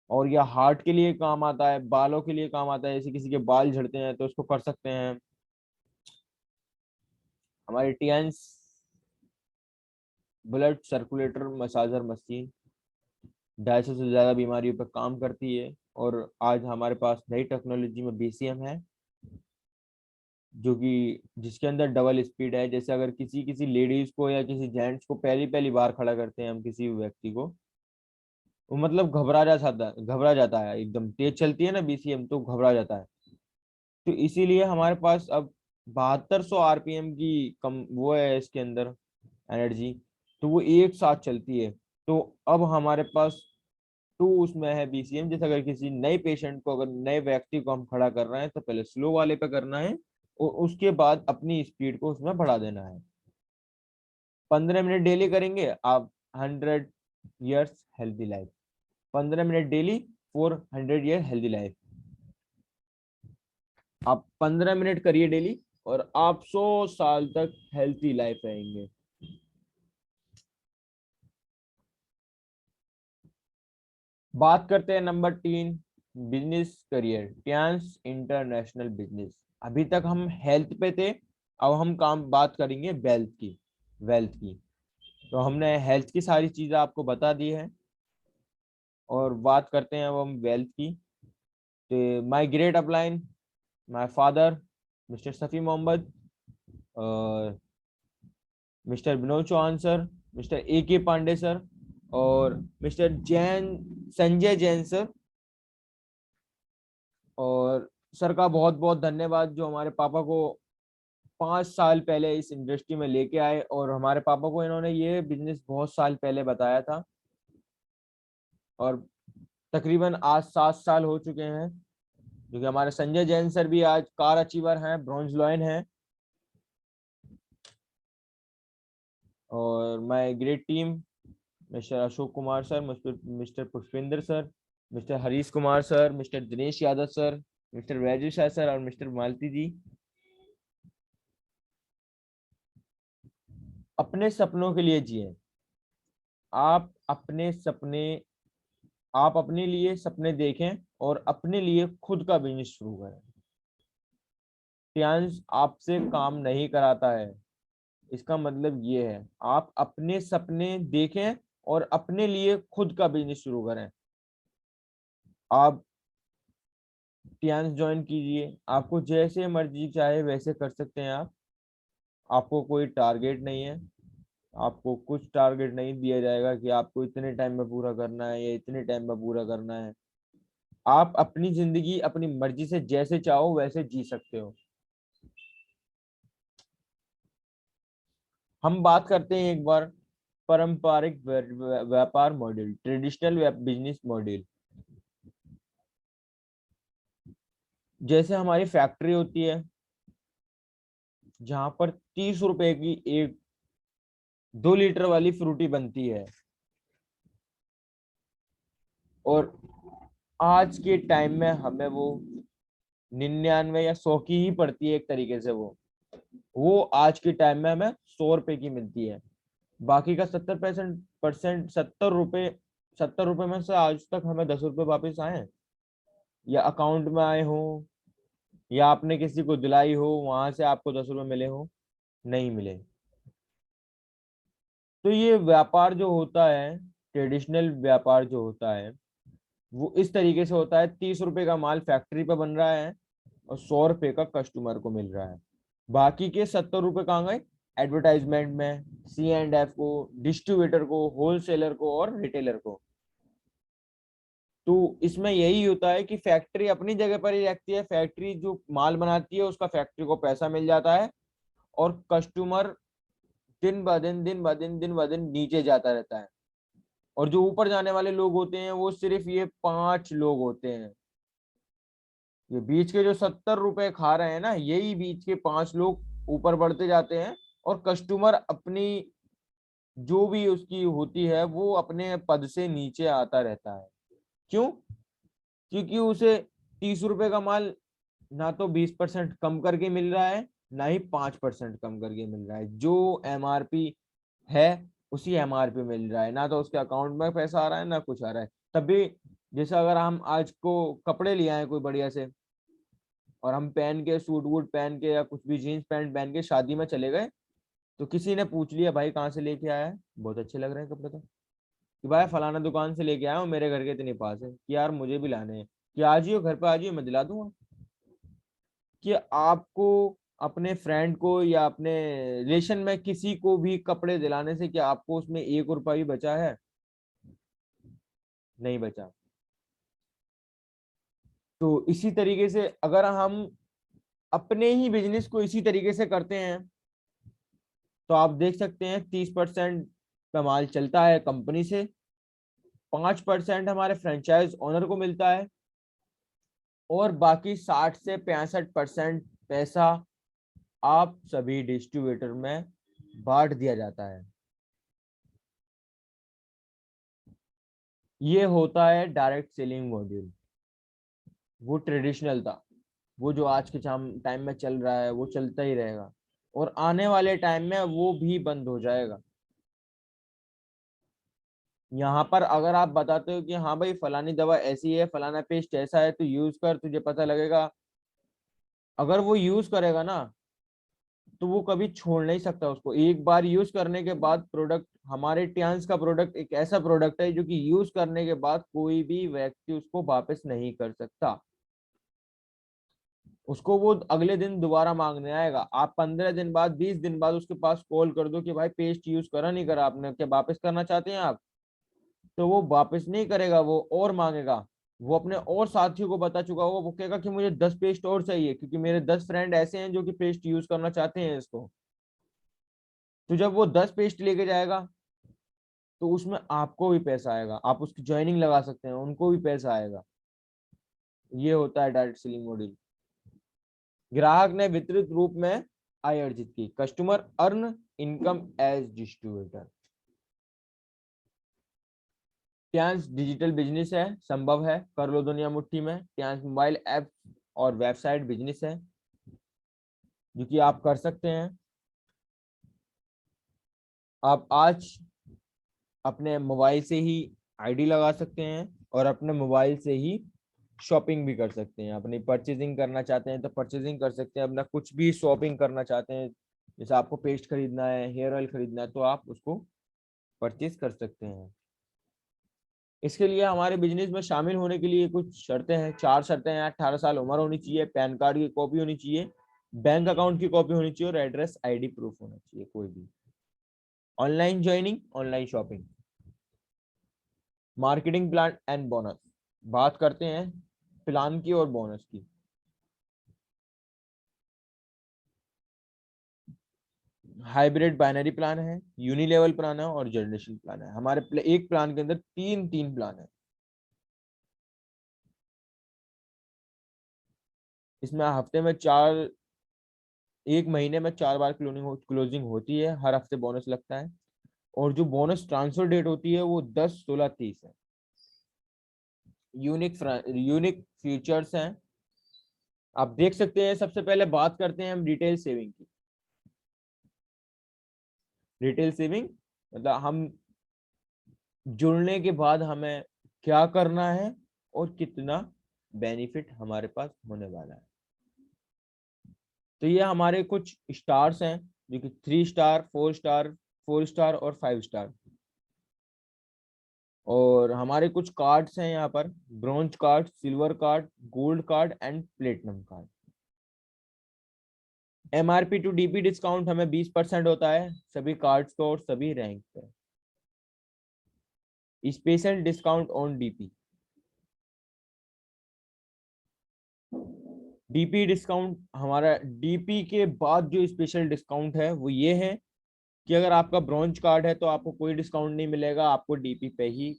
और यह हार्ट के लिए काम आता है, बालों के लिए काम आता है, जैसे किसी के बाल झड़ते हैं तो उसको कर सकते हैं। हमारी टीएंस ब्लड सर्कुलेटर मसाजर मशीन 250 से ज्यादा बीमारियों पर काम करती है। और आज हमारे पास नई टेक्नोलॉजी में बीसीएम है, जो कि जिसके अंदर डबल स्पीड है। जैसे अगर किसी किसी लेडीज को या किसी जेंट्स को पहली पहली बार खड़ा करते हैं हम किसी व्यक्ति को, वो मतलब घबरा जाता है, एकदम तेज चलती है ना बीसीएम तो घबरा जाता है। तो इसीलिए हमारे पास अब 7200 आरपीएम की कम वो है इसके अंदर एनर्जी, तो वो एक साथ चलती है। तो अब हमारे पास टू उसमें है बीसीएम। जैसे अगर किसी नए पेशेंट को, अगर नए व्यक्ति को हम खड़ा कर रहे हैं तो पहले स्लो वाले पे करना है और उसके बाद अपनी स्पीड को उसमें बढ़ा देना है। 15 मिनट डेली करेंगे आप, 100 years healthy life. 15 minute daily for 100 year healthy life. आप 15 मिनट करिए डेली और आप 100 साल तक हेल्थी लाइफ रहेंगे। बात करते हैं number 3, business career, Tiens international business. अभी तक हम हेल्थ पे थे, अब हम बात करेंगे वेल्थ की। तो हमने हेल्थ की सारी चीजें आपको बता दी है और बात करते हैं अब हम वेल्थ की। तो my great upline, my father mister Safi Mohammad, और mister Vinod Chauhan sir, mister A K Pandey sir, और मिस्टर संजय जैन सर। और सर का बहुत बहुत धन्यवाद, जो हमारे पापा को 5 साल पहले इस इंडस्ट्री में लेके आए, और हमारे पापा को इन्होंने ये बिजनेस बहुत साल पहले बताया था। और तकरीबन आज 7 साल हो चुके हैं, जो कि हमारे संजय जैन सर भी आज कार अचीवर हैं, ब्रॉन्ज लॉयन हैं। और my great team, mister Ashok Kumar sir, mister Pushpendra sir, mister Harish Kumar sir, mister Dinesh Yadav sir, mister वैजू Shah sir और मिस्टर मालती जी। अपने सपनों के लिए जिए। आप अपने सपने आप अपने लिए सपने देखें और अपने लिए खुद का बिजनेस शुरू करें। प्रियांश आपसे काम नहीं कराता है, इसका मतलब ये है आप अपने सपने देखें और अपने लिए खुद का बिजनेस शुरू करें। आप प्रियांश ज्वाइन कीजिए, आपको जैसे मर्जी चाहे वैसे कर सकते हैं आप। आपको कोई टारगेट नहीं है, आपको कुछ टारगेट नहीं दिया जाएगा कि आपको इतने टाइम में पूरा करना है या इतने टाइम में पूरा करना है। आप अपनी जिंदगी अपनी मर्जी से जैसे चाहो वैसे जी सकते हो। हम बात करते हैं एक बार पारंपरिक व्यापार मॉडल, ट्रेडिशनल बिजनेस मॉडल। जैसे हमारी फैक्ट्री होती है, जहां पर 30 रुपए की एक 2 लीटर वाली फ्रूटी बनती है, और आज के टाइम में हमें वो 99 या 100 की ही पड़ती है। एक तरीके से वो आज के टाइम में हमें 100 रुपए की मिलती है। बाकी का 70% 70 रुपए में से आज तक हमें 10 रुपए वापस आए हैं, या अकाउंट में आए हो, या आपने किसी को दिलाई हो वहां से आपको 10 रुपए मिले हो, नहीं मिले। तो ये व्यापार जो होता है, ट्रेडिशनल व्यापार जो होता है, वो इस तरीके से होता है। 30 रुपए का माल फैक्ट्री पे बन रहा है और 100 रुपए का कस्टमर को मिल रहा है। बाकी के 70 रुपए कहाँ गए? एडवर्टाइजमेंट में, C&F को, डिस्ट्रीब्यूटर को, होलसेलर को और रिटेलर को। तो इसमें यही होता है कि फैक्ट्री अपनी जगह पर ही रहती है, फैक्ट्री जो माल बनाती है उसका फैक्ट्री को पैसा मिल जाता है, और कस्टमर दिन ब दिन नीचे जाता रहता है। और जो ऊपर जाने वाले लोग होते हैं वो सिर्फ ये 5 लोग होते हैं। ये बीच के जो 70 रुपए खा रहे हैं ना, यही बीच के 5 लोग ऊपर बढ़ते जाते हैं और कस्टमर अपनी जो भी उसकी होती है वो अपने पद से नीचे आता रहता है। क्यों? क्योंकि उसे 30 रुपए का माल ना तो 20% कम करके मिल रहा है, ना ही 5% कम करके मिल रहा है। जो एमआरपी है उसी एमआरपी मिल रहा है, ना तो उसके अकाउंट में पैसा आ रहा है ना कुछ आ रहा है। तब भी जैसे अगर हम आज को कपड़े ले आए कोई बढ़िया से, और हम पहन के सूट वूट पहन के या कुछ भी जीन्स पैंट पहन के शादी में चले गए, तो किसी ने पूछ लिया भाई कहाँ से लेके आया है, बहुत अच्छे लग रहे हैं कपड़े तो, कि भाई फलाना दुकान से लेके आया हूँ, मेरे घर के इतने पास है, कि यार मुझे भी लाने हैं, कि आ जाइए घर पे आ जाइए मैं दिला दूंगा। कि आपको अपने फ्रेंड को या अपने रिलेशन में किसी को भी कपड़े दिलाने से क्या आपको उसमें 1 रुपया भी बचा है? नहीं बचा। तो इसी तरीके से अगर हम अपने ही बिजनेस को इसी तरीके से करते हैं, तो आप देख सकते हैं 30% का माल चलता है कंपनी से, 5% हमारे फ्रेंचाइज ओनर को मिलता है, और बाकी 60 से 65% पैसा आप सभी डिस्ट्रीब्यूटर में बांट दिया जाता है। ये होता है डायरेक्ट सेलिंग मॉड्यूल। वो ट्रेडिशनल था, वो जो आज के टाइम में चल रहा है वो चलता ही रहेगा, और आने वाले टाइम में वो भी बंद हो जाएगा। यहाँ पर अगर आप बताते हो कि हाँ भाई फलानी दवा ऐसी है, फलाना पेस्ट ऐसा है, तो यूज कर, तुझे पता लगेगा, अगर वो यूज करेगा ना तो वो कभी छोड़ नहीं सकता उसको। एक बार यूज करने के बाद प्रोडक्ट, हमारे टियान्स का प्रोडक्ट एक ऐसा प्रोडक्ट है जो कि यूज करने के बाद कोई भी व्यक्ति उसको वापस नहीं कर सकता। उसको वो अगले दिन दोबारा मांगने आएगा। आप 15 दिन बाद, 20 दिन बाद उसके पास कॉल कर दो कि भाई पेस्ट यूज करा नहीं करा आपने, क्या वापस करना चाहते हैं आप, तो वो वापस नहीं करेगा, वो और मांगेगा। वो अपने और साथियों को बता चुका होगा, वो कहेगा कि मुझे 10 पेस्ट और चाहिए क्योंकि मेरे 10 फ्रेंड ऐसे हैं जो कि पेस्ट यूज करना चाहते हैं इसको। तो जब वो 10 पेस्ट लेके जाएगा तो उसमें आपको भी पैसा आएगा, आप उसकी ज्वाइनिंग लगा सकते हैं, उनको भी पैसा आएगा। ये होता है डायरेक्ट सेलिंग मॉडल। ग्राहक ने वितरित रूप में आय अर्जित की, customer earn income as distributor. Tiens digital business है, संभव है, कर लो दुनिया मुट्ठी में। ट्यांस मोबाइल ऐप और वेबसाइट बिजनेस है जो कि आप कर सकते हैं। आप आज अपने मोबाइल से ही आईडी लगा सकते हैं और अपने मोबाइल से ही शॉपिंग भी कर सकते हैं। अपनी परचेजिंग करना चाहते हैं तो परचेजिंग कर सकते हैं, अपना कुछ भी शॉपिंग करना चाहते हैं, जैसे आपको पेस्ट खरीदना है, हेयर ऑयल खरीदना है, तो आप उसको परचेज कर सकते हैं। इसके लिए हमारे बिजनेस में शामिल होने के लिए कुछ शर्तें हैं, 4 शर्तें हैं। 18 साल उम्र होनी चाहिए, पैन कार्ड की कॉपी होनी चाहिए, बैंक अकाउंट की कॉपी होनी चाहिए, और एड्रेस आईडी प्रूफ होना चाहिए कोई भी। Online joining, online shopping, marketing plan and bonus. बात करते हैं प्लान की और बोनस की। हाइब्रिड बाइनरी प्लान है, यूनिलेवल प्लान है, और जनरेशन प्लान है। हमारे एक प्लान के अंदर तीन तीन प्लान है। इसमें हफ्ते में चार, एक महीने में 4 बार क्लोजिंग होती है, हर हफ्ते बोनस लगता है, और जो बोनस ट्रांसफर डेट होती है वो 10, 16, 30 है। यूनिक फीचर्स हैं, आप देख सकते हैं। सबसे पहले बात करते हैं हम डिटेल सेविंग की। डिटेल सेविंग मतलब हम जुड़ने के बाद हमें क्या करना है और कितना बेनिफिट हमारे पास होने वाला है। तो ये हमारे कुछ स्टार्स हैं जो कि 3 स्टार, 4 स्टार, 4 स्टार और 5 स्टार। और हमारे कुछ कार्ड्स हैं यहाँ पर, bronze card, silver card, gold card and platinum card. MRP to DP discount हमें 20% होता है सभी कार्ड्स को और सभी रैंक पे। Special discount on DP. DP discount, हमारा डीपी के बाद जो स्पेशल डिस्काउंट है वो ये है कि अगर आपका ब्रॉन्ज कार्ड है तो आपको कोई डिस्काउंट नहीं मिलेगा, आपको डीपी पे ही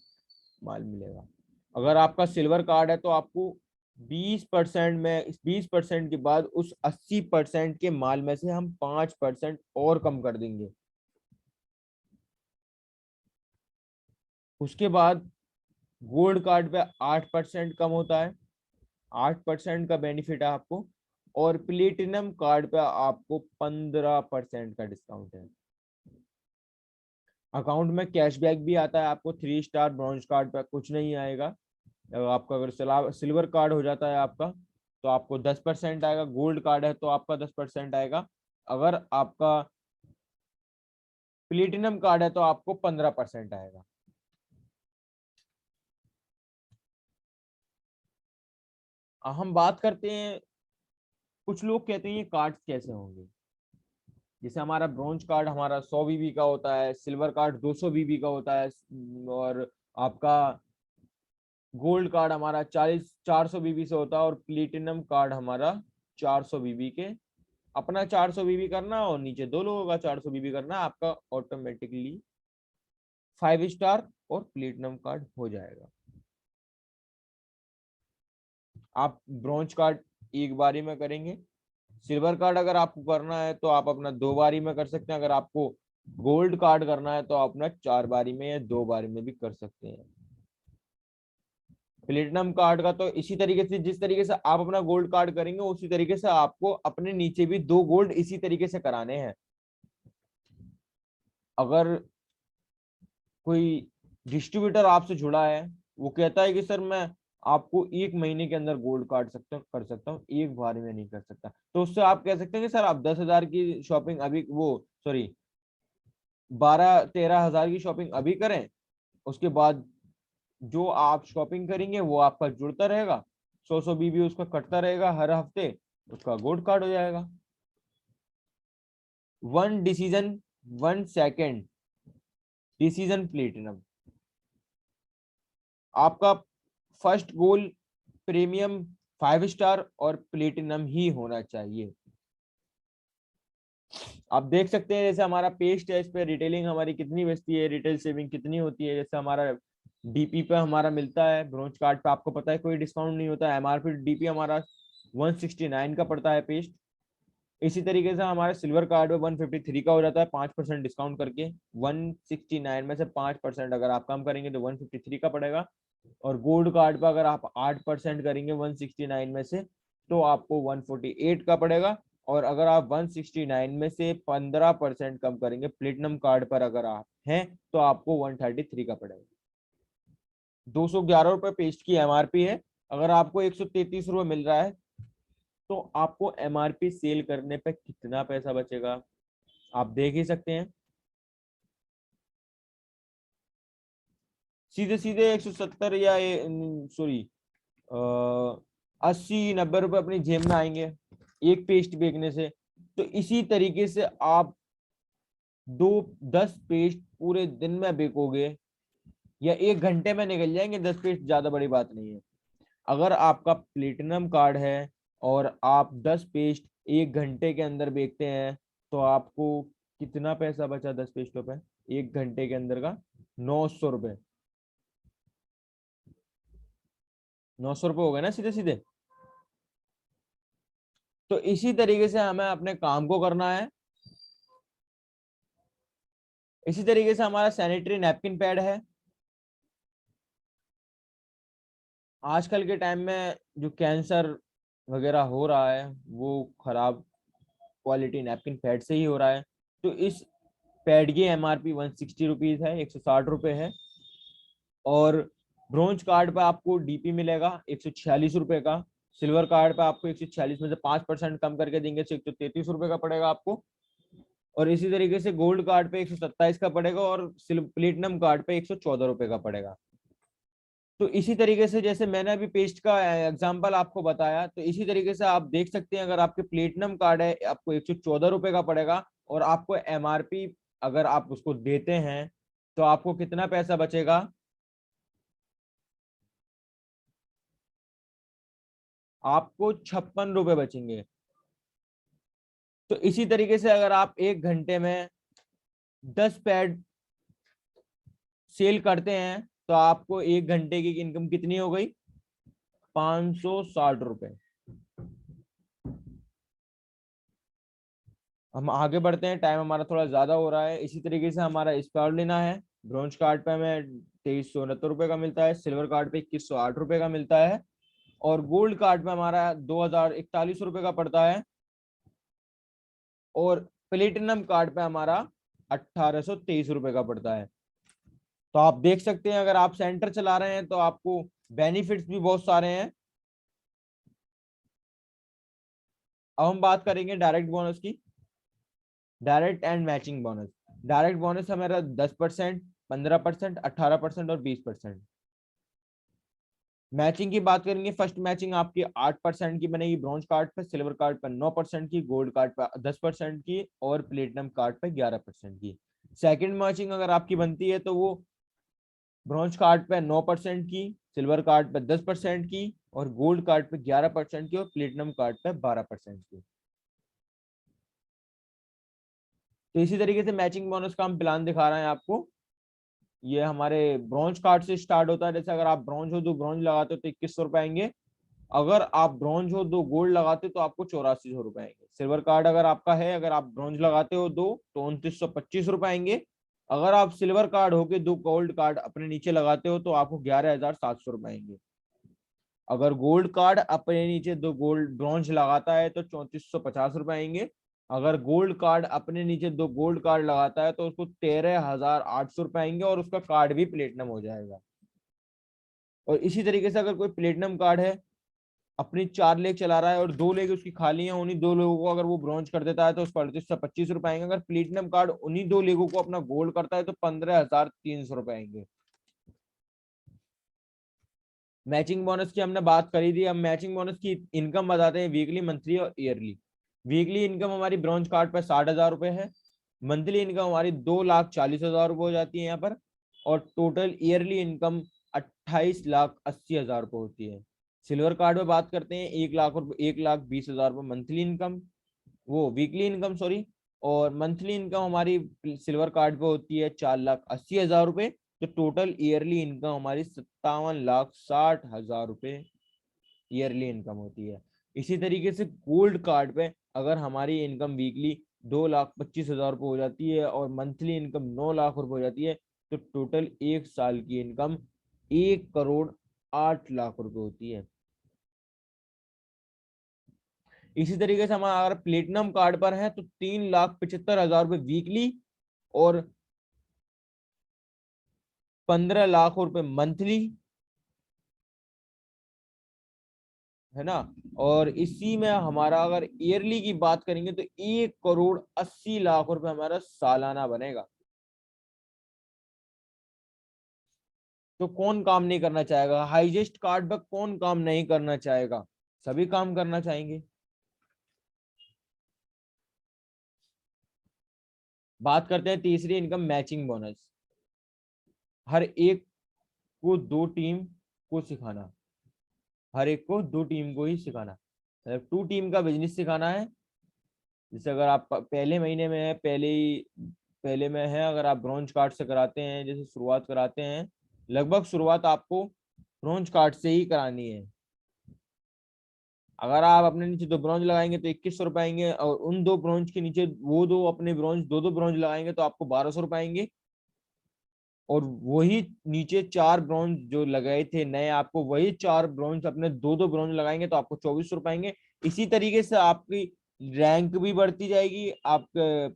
माल मिलेगा। अगर आपका सिल्वर कार्ड है तो आपको 20% में, 20% के बाद उस 80% के माल में से हम 5% और कम कर देंगे। उसके बाद गोल्ड कार्ड पे 8% कम होता है, 8% का बेनिफिट है आपको। और प्लेटिनम कार्ड पे आपको 15% का डिस्काउंट है। अकाउंट में कैशबैक भी आता है आपको। 3 स्टार ब्रॉन्ज कार्ड पे कुछ नहीं आएगा। आपका अगर सिल्वर कार्ड हो जाता है आपका, तो आपको 10% आएगा। गोल्ड कार्ड है तो आपका 10% आएगा। अगर आपका प्लेटिनम कार्ड है तो आपको 15% आएगा। हम बात करते हैं, कुछ लोग कहते हैं ये कार्ड कैसे होंगे। जैसे हमारा ब्रॉन्ज कार्ड हमारा 100 बीबी का होता है, सिल्वर कार्ड 200 बीबी का होता है, और आपका गोल्ड कार्ड हमारा 400 बीबी से होता है, और प्लेटिनम कार्ड हमारा 400 बीबी के। अपना 400 बीबी करना और नीचे दो लोगों का 400 बीबी करना, आपका ऑटोमेटिकली 5 स्टार और प्लेटिनम कार्ड हो जाएगा। आप ब्रॉन्ज कार्ड एक बारी में करेंगे। सिल्वर कार्ड अगर आपको करना है तो आप अपना 2 बारी में कर सकते हैं। अगर आपको गोल्ड कार्ड करना है तो आप अपना 4 बारी में या 2 बारी में भी कर सकते हैं। प्लेटिनम कार्ड का तो इसी तरीके से, जिस तरीके से आप अपना गोल्ड कार्ड करेंगे उसी तरीके से आपको अपने नीचे भी 2 गोल्ड इसी तरीके से कराने हैं। अगर कोई डिस्ट्रीब्यूटर आपसे जुड़ा है, वो कहता है कि सर मैं आपको 1 महीने के अंदर गोल्ड काट सकता हूँ, कर सकता हूँ, एक बार में नहीं कर सकता, तो उससे आप कह सकते हैं कि सर आप 10,000 की शॉपिंग अभी, वो सॉरी 12-13 हजार की शॉपिंग अभी करें। उसके बाद जो आप शॉपिंग करेंगे वो आपका जुड़ता रहेगा, 100 बीबी उसका कटता रहेगा हर हफ्ते, उसका गोल्ड कार्ड हो जाएगा। 1 डिसीजन 1 सेकेंड डिसीजन प्लेटिनम। आपका फर्स्ट गोल प्रीमियम 5 स्टार और प्लेटिनम ही होना चाहिए। आप देख सकते हैं जैसे हमारा पेस्ट है, इस पे रिटेलिंग हमारी कितनी बचती है, रिटेल सेविंग कितनी होती है। जैसे हमारा डीपी पे हमारा मिलता है, ब्रोंज कार्ड पे आपको पता है कोई डिस्काउंट नहीं होता है। एमआरपी डीपी हमारा 169 का पड़ता है पेस्ट। इसी तरीके से हमारे सिल्वर कार्ड में 153 का हो जाता है 5% डिस्काउंट करके। 169 में से 5% अगर आप कम करेंगे तो 153 का पड़ेगा। और गोल्ड कार्ड पर अगर आप 8% करेंगे 169 में से तो आपको 148 का पड़ेगा। और अगर आप 169 में से 15% कम करेंगे प्लेटिनम कार्ड पर अगर आप हैं तो आपको 133 का पड़ेगा। 211 रुपए पेस्ट की एमआरपी है। अगर आपको 133 रुपए मिल रहा है तो आपको एमआरपी सेल करने पे कितना पैसा बचेगा आप देख ही सकते हैं। सीधे सीधे 170 या सॉरी 80-90 रुपए अपनी जेब में आएंगे एक पेस्ट बेचने से। तो इसी तरीके से आप 10 पेस्ट पूरे दिन में बेचोगे या 1 घंटे में निकल जाएंगे 10 पेस्ट, ज्यादा बड़ी बात नहीं है। अगर आपका प्लेटिनम कार्ड है और आप 10 पेस्ट 1 घंटे के अंदर बेचते हैं तो आपको कितना पैसा बचा 10 पेस्टों पे 1 घंटे के अंदर का? 900 रुपए। 900 रुपए हो गए ना सीधे सीधे। तो इसी तरीके से हमें अपने काम को करना है। इसी तरीके से हमारा सैनिटरी नैपकिन पैड है। आजकल के टाइम में जो कैंसर वगैरह हो रहा है वो खराब क्वालिटी नैपकिन पैड से ही हो रहा है। तो इस पैड की एमआरपी 160 रुपीज है, 160 रुपए है। और ब्रोंज कार्ड पे आपको डीपी मिलेगा 146 रुपए का। सिल्वर कार्ड पे आपको 146 में से 5% कम करके देंगे तो 133 रुपए का पड़ेगा आपको। और इसी तरीके से गोल्ड कार्ड पे 127 का पड़ेगा और प्लेटिनम कार्ड पे 114 रुपए का पड़ेगा। तो इसी तरीके से जैसे मैंने अभी पेस्ट का एग्जांपल आपको बताया, तो इसी तरीके से आप देख सकते हैं अगर आपके प्लेटिनम कार्ड है आपको 114 रुपए का पड़ेगा। और आपको एमआरपी अगर आप उसको देते हैं तो आपको कितना पैसा बचेगा? आपको 56 रुपए बचेंगे। तो इसी तरीके से अगर आप 1 घंटे में 10 पैड सेल करते हैं तो आपको 1 घंटे की इनकम कितनी हो गई? 560 रुपए। हम आगे बढ़ते हैं, टाइम हमारा थोड़ा ज्यादा हो रहा है। इसी तरीके से हमारा स्पारुलिना है, ब्रॉन्ज कार्ड पे हमें 2369 रुपए का मिलता है, सिल्वर कार्ड पे 2108 रुपए का मिलता है, और गोल्ड कार्ड पे हमारा 2041 रुपए का पड़ता है, और प्लेटिनम कार्ड पे हमारा 1823 रुपए का पड़ता है। तो आप देख सकते हैं, अगर आप सेंटर चला रहे हैं तो आपको बेनिफिट्स भी बहुत सारे हैं। अब हम बात करेंगे डायरेक्ट बोनस की। Direct and matching bonus. Direct bonus हमारा 10%, 15%, 18% और 20%। मैचिंग की बात करेंगे, फर्स्ट मैचिंग आपकी 8% की बनेगी ब्रॉन्ज कार्ड पे, सिल्वर कार्ड पे 9% की, गोल्ड कार्ड पे 10% की, और प्लेटिनम कार्ड पे 11% की। सेकंड मैचिंग अगर आपकी बनती है तो वो ब्रॉन्ज कार्ड पे 9% की, सिल्वर कार्ड पे 10% की, और गोल्ड कार्ड पे 11% की, और प्लेटिनम कार्ड पे 12% की। तो इसी तरीके से मैचिंग बोनस का हम प्लान दिखा रहे हैं आपको। ये हमारे ब्रॉन्ज कार्ड से स्टार्ट होता है। जैसे अगर आप ब्रॉन्ज हो, 2 ब्रॉन्ज लगाते हो तो 2100 रुपए आएंगे। अगर आप ब्रॉन्ज हो, 2 गोल्ड लगाते हो तो आपको 8400 रुपए आएंगे। सिल्वर कार्ड अगर आपका है, अगर आप ब्रॉन्ज लगाते हो 2, तो 2925 रुपए आएंगे। अगर आप सिल्वर कार्ड होके 2 गोल्ड कार्ड अपने नीचे लगाते हो तो आपको 11700 रुपए आएंगे। अगर गोल्ड कार्ड अपने नीचे 2 गोल्ड ब्रॉन्ज लगाता है तो 3450 रुपए आएंगे। अगर गोल्ड कार्ड अपने नीचे 2 गोल्ड कार्ड लगाता है तो उसको 13800 रुपए आएंगे, और उसका कार्ड भी प्लेटिनम हो जाएगा। और इसी तरीके से अगर कोई प्लेटिनम कार्ड है, अपनी 4 लेग चला रहा है और 2 लेग उसकी खाली है, उन्हीं 2 लोगों को अगर वो ब्रॉन्ज कर देता है तो उसको 3825 रुपए आएंगे। अगर प्लेटिनम कार्ड उन्हीं 2 लेगों को अपना गोल्ड करता है तो 15300 रुपए आएंगे। मैचिंग बोनस की हमने बात करी थी। अब मैचिंग बोनस की इनकम बताते हैं, वीकली, मंथली और ईयरली। वीकली इनकम हमारी ब्रॉन्ज कार्ड पर 60,000 रुपए है। मंथली इनकम हमारी 2,40,000 रुपए हो जाती है यहाँ पर। और टोटल ईयरली इनकम 28,80,000 रुपए होती है। सिल्वर कार्ड में बात करते हैं, 1,00,000 रुपए, 1,20,000 रुपए मंथली इनकम, वो वीकली इनकम सॉरी। और मंथली इनकम हमारी सिल्वर कार्ड पे होती है 4,80,000 रुपए। तो टोटल ईयरली इनकम हमारी 57,60,000 रुपए ईयरली इनकम होती है। इसी तरीके से गोल्ड कार्ड पे अगर हमारी इनकम वीकली 2,25,000 रुपये हो जाती है और मंथली इनकम 9 लाख रुपए हो जाती है, तो टोटल 1 साल की इनकम 1,08,00,000 रुपए होती है। इसी तरीके से हम अगर प्लेटिनम कार्ड पर है तो 3,75,000 रुपए वीकली, और 15 लाख रुपए मंथली, है ना। और इसी में हमारा अगर ईयरली की बात करेंगे तो 1,80,00,000 रुपए हमारा सालाना बनेगा। तो कौन काम नहीं करना चाहेगा? हाईएस्ट कार्ड पर कौन काम नहीं करना चाहेगा? सभी काम करना चाहेंगे। बात करते हैं तीसरी इनकम, मैचिंग बोनस। हर एक को 2 टीम को सिखाना। हर एक को 2 टीम को ही सिखाना, मतलब 2 टीम का बिजनेस सिखाना है। जैसे अगर आप पहले महीने में है, पहले में है, अगर आप ब्रॉन्ज कार्ड से कराते हैं, जैसे शुरुआत कराते हैं, लगभग शुरुआत आपको ब्रॉन्ज कार्ड से ही करानी है। अगर आप अपने नीचे 2 ब्रॉन्ज लगाएंगे तो 2100 रुपए आएंगे, और उन 2 ब्रॉन्ज के नीचे वो दो अपने ब्रॉन्ज, 2-2 ब्रॉन्ज लगाएंगे तो आपको 1,200 रुपए आएंगे। और वही नीचे 4 ब्रॉन्ज जो लगाए थे नए, आपको वही 4 ब्रॉन्ज अपने 2-2 ब्रॉन्ज लगाएंगे तो आपको 2,400 रुपए आएंगे। इसी तरीके से आपकी रैंक भी बढ़ती जाएगी, आपका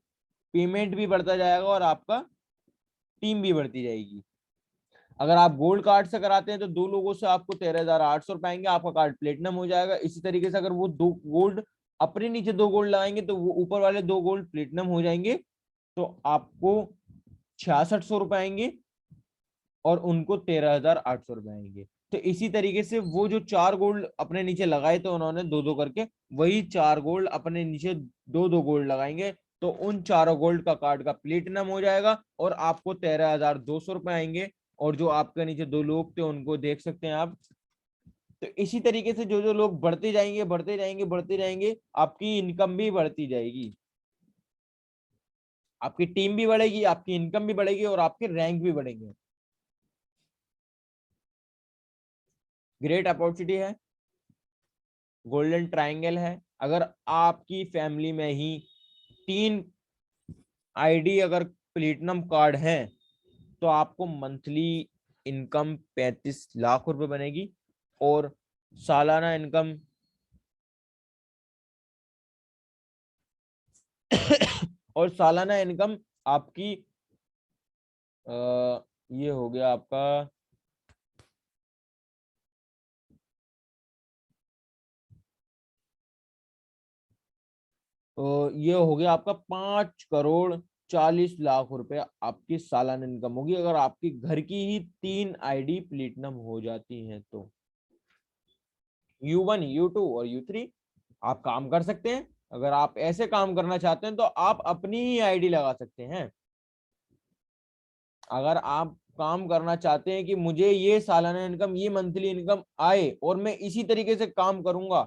पेमेंट भी बढ़ता जाएगा, और आपका टीम भी बढ़ती जाएगी। अगर आप गोल्ड कार्ड से कराते हैं तो 2 लोगों से आपको 13,800 रुपए आएंगे, आपका कार्ड प्लेटिनम हो जाएगा। इसी तरीके से अगर वो 2 गोल्ड अपने नीचे 2 गोल्ड लगाएंगे तो वो ऊपर वाले 2 गोल्ड प्लेटिनम हो जाएंगे, तो आपको 6,600 रुपए आएंगे, और उनको 13,800 रुपए आएंगे। तो इसी तरीके से वो जो 4 गोल्ड अपने नीचे लगाए थे उन्होंने 2-2 करके, वही 4 गोल्ड अपने नीचे 2-2 गोल्ड लगाएंगे, तो उन 4 गोल्ड का कार्ड का प्लेटिनम हो जाएगा, और आपको 13,200 रुपए आएंगे। और जो आपके नीचे 2 लोग थे उनको देख सकते हैं आप। तो इसी तरीके से जो जो लोग बढ़ते जाएंगे, बढ़ते जाएंगे, बढ़ते जाएंगे, आपकी इनकम भी बढ़ती जाएगी, आपकी टीम भी बढ़ेगी, आपकी इनकम भी बढ़ेगी, और आपके रैंक भी बढ़ेंगे। ग्रेट अपॉर्चुनिटी है। गोल्डन ट्रायंगल है। अगर आपकी फैमिली में ही 3 आईडी अगर प्लेटिनम कार्ड है तो आपको मंथली इनकम 35 लाख रुपए बनेगी और सालाना इनकम और सालाना इनकम आपकी ये हो गया आपका ये हो गया आपका 5 करोड़ 40 लाख रुपए आपकी सालाना इनकम होगी अगर आपकी घर की ही 3 आईडी प्लेटिनम हो जाती हैं तो। U1 U2 और U3 आप काम कर सकते हैं। अगर आप ऐसे काम करना चाहते हैं तो आप अपनी ही आईडी लगा सकते हैं। अगर आप काम करना चाहते हैं कि मुझे ये सालाना इनकम ये मंथली इनकम आए और मैं इसी तरीके से काम करूंगा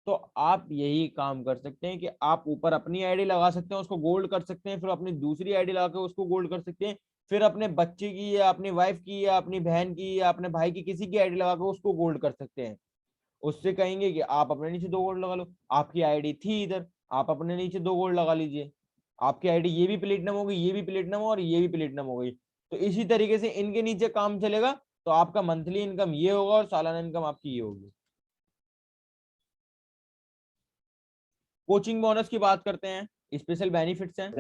तो आप यही काम कर सकते हैं कि आप ऊपर अपनी आईडी लगा सकते हैं, उसको गोल्ड कर सकते हैं, फिर अपनी दूसरी आईडी लगा के उसको गोल्ड कर सकते हैं, फिर अपने बच्चे की या अपनी वाइफ की या अपनी बहन की या अपने भाई की किसी की आईडी लगा के उसको गोल्ड कर सकते हैं। उससे कहेंगे कि आप अपने नीचे 2 गोल्ड लगा लो। आपकी आईडी थी इधर, आप अपने नीचे 2 गोल्ड लगा लीजिए। आपकी आईडी ये भी प्लेटिनम होगी, ये भी प्लेटिनम और ये भी प्लेटिनम हो गई। तो इसी तरीके से इनके नीचे काम चलेगा तो आपका मंथली इनकम ये होगा और सालाना इनकम आपकी ये होगी। कोचिंग बोनस की बात करते हैं, स्पेशल बेनिफिट्स हैं।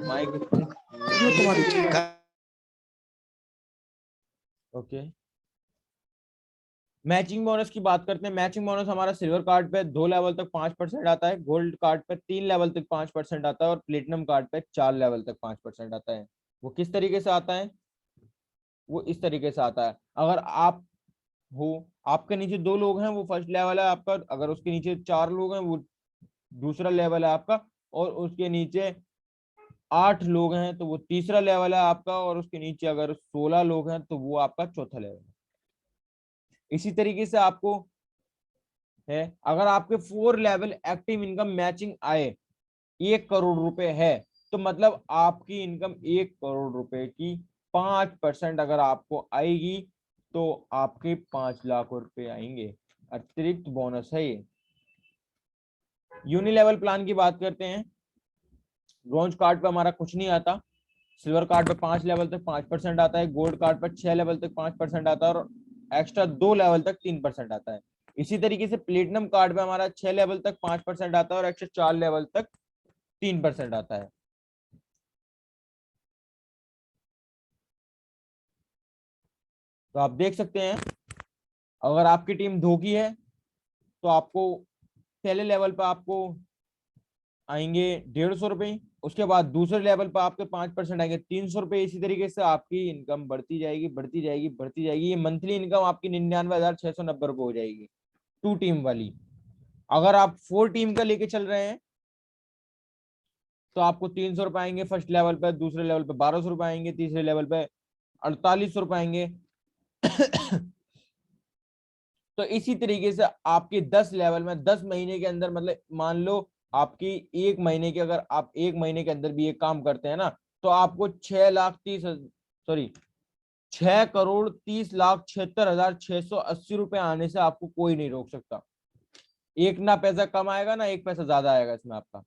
Mike okay. मैचिंग बोनस की बात करते हैं। मैचिंग बोनस हमारा सिल्वर कार्ड पे 2 लेवल तक 5% आता है, गोल्ड कार्ड पे 3 लेवल तक 5% आता है और प्लेटिनम कार्ड पे 4 लेवल तक 5% आता है। वो किस तरीके से आता है? वो इस तरीके से आता है, अगर आप हो, आपके नीचे 2 लोग हैं वो फर्स्ट लेवल है आपका, अगर उसके नीचे 4 लोग हैं वो दूसरा लेवल है आपका, और उसके नीचे 8 लोग हैं तो वो तीसरा लेवल है आपका, और उसके नीचे अगर 16 लोग हैं तो वो आपका चौथा लेवल है। इसी तरीके से आपको है, अगर आपके 4 लेवल एक्टिव इनकम मैचिंग आए 1 करोड़ रुपए है तो मतलब आपकी इनकम 1 करोड़ रुपए की 5% अगर आपको आएगी तो आपके 5 लाख रुपए आएंगे। अतिरिक्त बोनस है ये। यूनिलेवल प्लान की बात करते हैं। ब्रॉन्ज कार्ड पे हमारा कुछ नहीं आता, सिल्वर कार्ड पे 5 लेवल तक 5% आता है, गोल्ड कार्ड पे 6 लेवल तक 5% आता है और एक्स्ट्रा 2 लेवल तक 3% आता है। इसी तरीके से प्लेटिनम कार्ड पे हमारा 6 लेवल तक 5% आता है और एक्स्ट्रा 4 लेवल तक 3% आता है। तो आप देख सकते हैं, अगर आपकी टीम 2 की है तो आपको पहले लेवल पर आपको आएंगे 150 रुपए, उसके बाद दूसरे लेवल पर आपके 5% आएंगे 300 रुपए। इसी तरीके से आपकी इनकम बढ़ती जाएगी बढ़ती जाएगी बढ़ती जाएगी। ये मंथली इनकम आपकी 99,690 रुपए हो जाएगी 2 टीम वाली। अगर आप 4 टीम का लेके चल रहे हैं तो आपको 300 रुपए आएंगे फर्स्ट लेवल पे, दूसरे लेवल पे 1200 रुपए आएंगे, तीसरे लेवल पे 4800 रुपए आएंगे। तो इसी तरीके से आपके 10 लेवल में 10 महीने के अंदर, मतलब मान लो आपकी 1 महीने के, अगर आप 1 महीने के अंदर भी ये काम करते हैं ना तो आपको 6,30,76,76,680 रुपए आने से आपको कोई नहीं रोक सकता। एक ना पैसा कम आएगा ना एक पैसा ज्यादा आएगा इसमें आपका।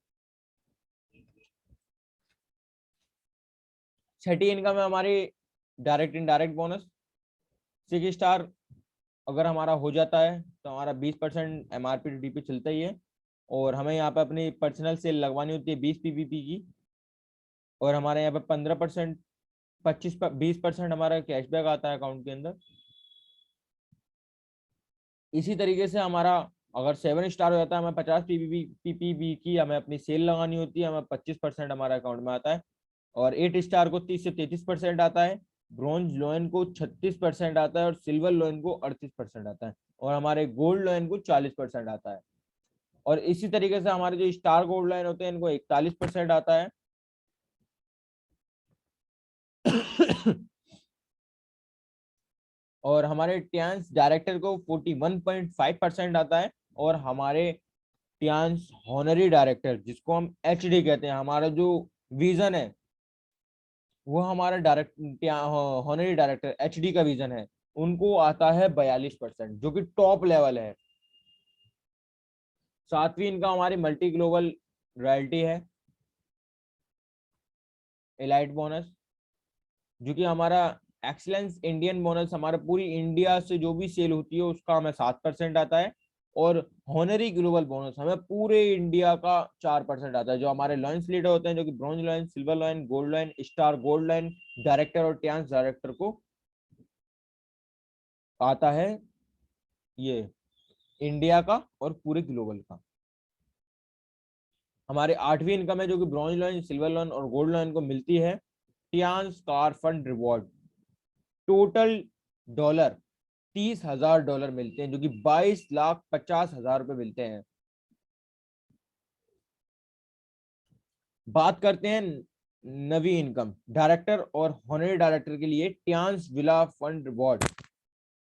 छठी इनकम है हमारी डायरेक्ट इनडायरेक्ट बोनस। 6 स्टार अगर हमारा हो जाता है तो हमारा 20% MRP DP चलता ही है, और हमें यहाँ पे अपनी पर्सनल सेल लगवानी होती है 20 PVP की, और हमारे यहाँ पे 15% 20% हमारा कैशबैक आता है अकाउंट के अंदर। इसी तरीके से हमारा अगर 7 स्टार हो जाता है हमें 50 PPP की हमें अपनी सेल लगानी होती है, हमें 25% हमारे अकाउंट में आता है। और 8 स्टार को 30 से 33% आता है, ब्रॉन्ज लोइन को 36% आता है और सिल्वर लोइन को 38% आता है, और हमारे गोल्ड लोइन को 40% आता है। और इसी तरीके से हमारे जो स्टार गोल्ड लाइन होते हैं इनको 41% आता है। और हमारे टियांस डायरेक्टर को 41.5% आता है, और हमारे टियांस हॉनरी डायरेक्टर जिसको हम HD कहते हैं, हमारा जो विजन है वो हमारा डायरेक्ट हॉनरी डायरेक्टर एचडी का विजन है, उनको आता है 42%, जो कि टॉप लेवल है। सातवीं इनकम हमारी मल्टी ग्लोबल रॉयल्टी है, एलाइट बोनस, जो कि हमारा एक्सीलेंस इंडियन बोनस, हमारा पूरी इंडिया से जो भी सेल होती है उसका हमें 7% आता है। और हॉनरी ग्लोबल बोनस हमें पूरे इंडिया का 4% आता है। जो हमारे लॉयंस लीडर होते हैं, जो कि bronze lion, silver lion, gold lion, star gold lion director और टियान्स डायरेक्टर को आता है ये इंडिया का और पूरे ग्लोबल का। हमारे आठवीं इनकम है, जो कि ब्रॉन्ज लॉयन, सिल्वर लॉयन और गोल्ड लॉयन को मिलती है Tiens car fund reward. Total dollar $30,000 मिलते हैं, जो कि 22,50,000 रुपए मिलते हैं। बात करते हैं नवी इनकम डायरेक्टर और हॉनरी डायरेक्टर के लिए Tiens villa fund reward.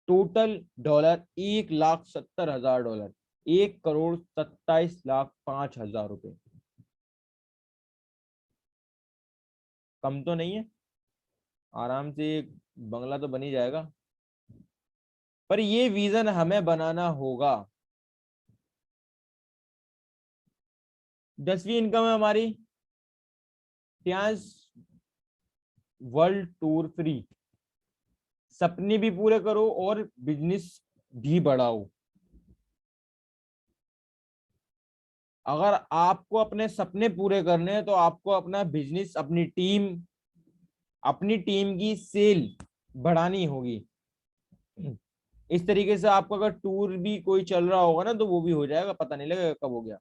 Total dollar $1,70,000, 1,27,05,000 रुपए। कम तो नहीं है, आराम से एक बंगला तो बन ही जाएगा। पर ये विजन हमें बनाना होगा। 10वीं इनकम है हमारी टियान्स वर्ल्ड टूर फ्री। सपने भी पूरे करो और बिजनेस भी बढ़ाओ। अगर आपको अपने सपने पूरे करने हैं तो आपको अपना बिजनेस, अपनी टीम की सेल बढ़ानी होगी। इस तरीके से आपका अगर टूर भी कोई चल रहा होगा ना तो वो भी हो जाएगा, पता नहीं लगेगा कब हो गया।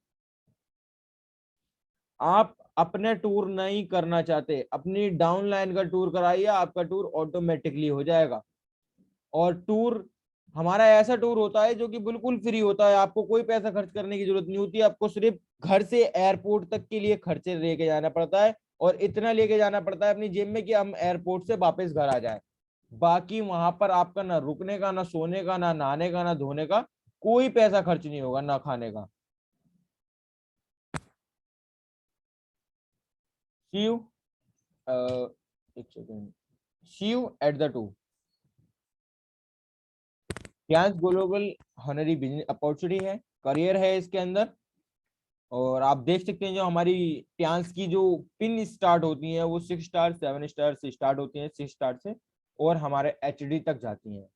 आप अपने टूर नहीं करना चाहते, अपनी डाउनलाइन का टूर कराइए, आपका टूर ऑटोमेटिकली हो जाएगा। और टूर हमारा ऐसा टूर होता है जो कि बिल्कुल फ्री होता है, आपको कोई पैसा खर्च करने की जरूरत नहीं होती, आपको सिर्फ घर से एयरपोर्ट तक के लिए खर्चे लेके जाना पड़ता है। और इतना लेके जाना पड़ता है अपनी जेब में कि हम एयरपोर्ट से वापस घर आ जाए। बाकी वहां पर आपका ना रुकने का, ना सोने का, ना नहाने का, ना धोने का कोई पैसा खर्च नहीं होगा, ना खाने का। सी यू एक second, see you at the to Tiens global honorary business opportunity है, करियर है इसके अंदर। और आप देख सकते हैं जो हमारी टियान्स की जो पिन स्टार्ट होती हैं वो 6 स्टार 7 स्टार से स्टार्ट होती हैं, 6 स्टार से, और हमारे एचडी तक जाती हैं।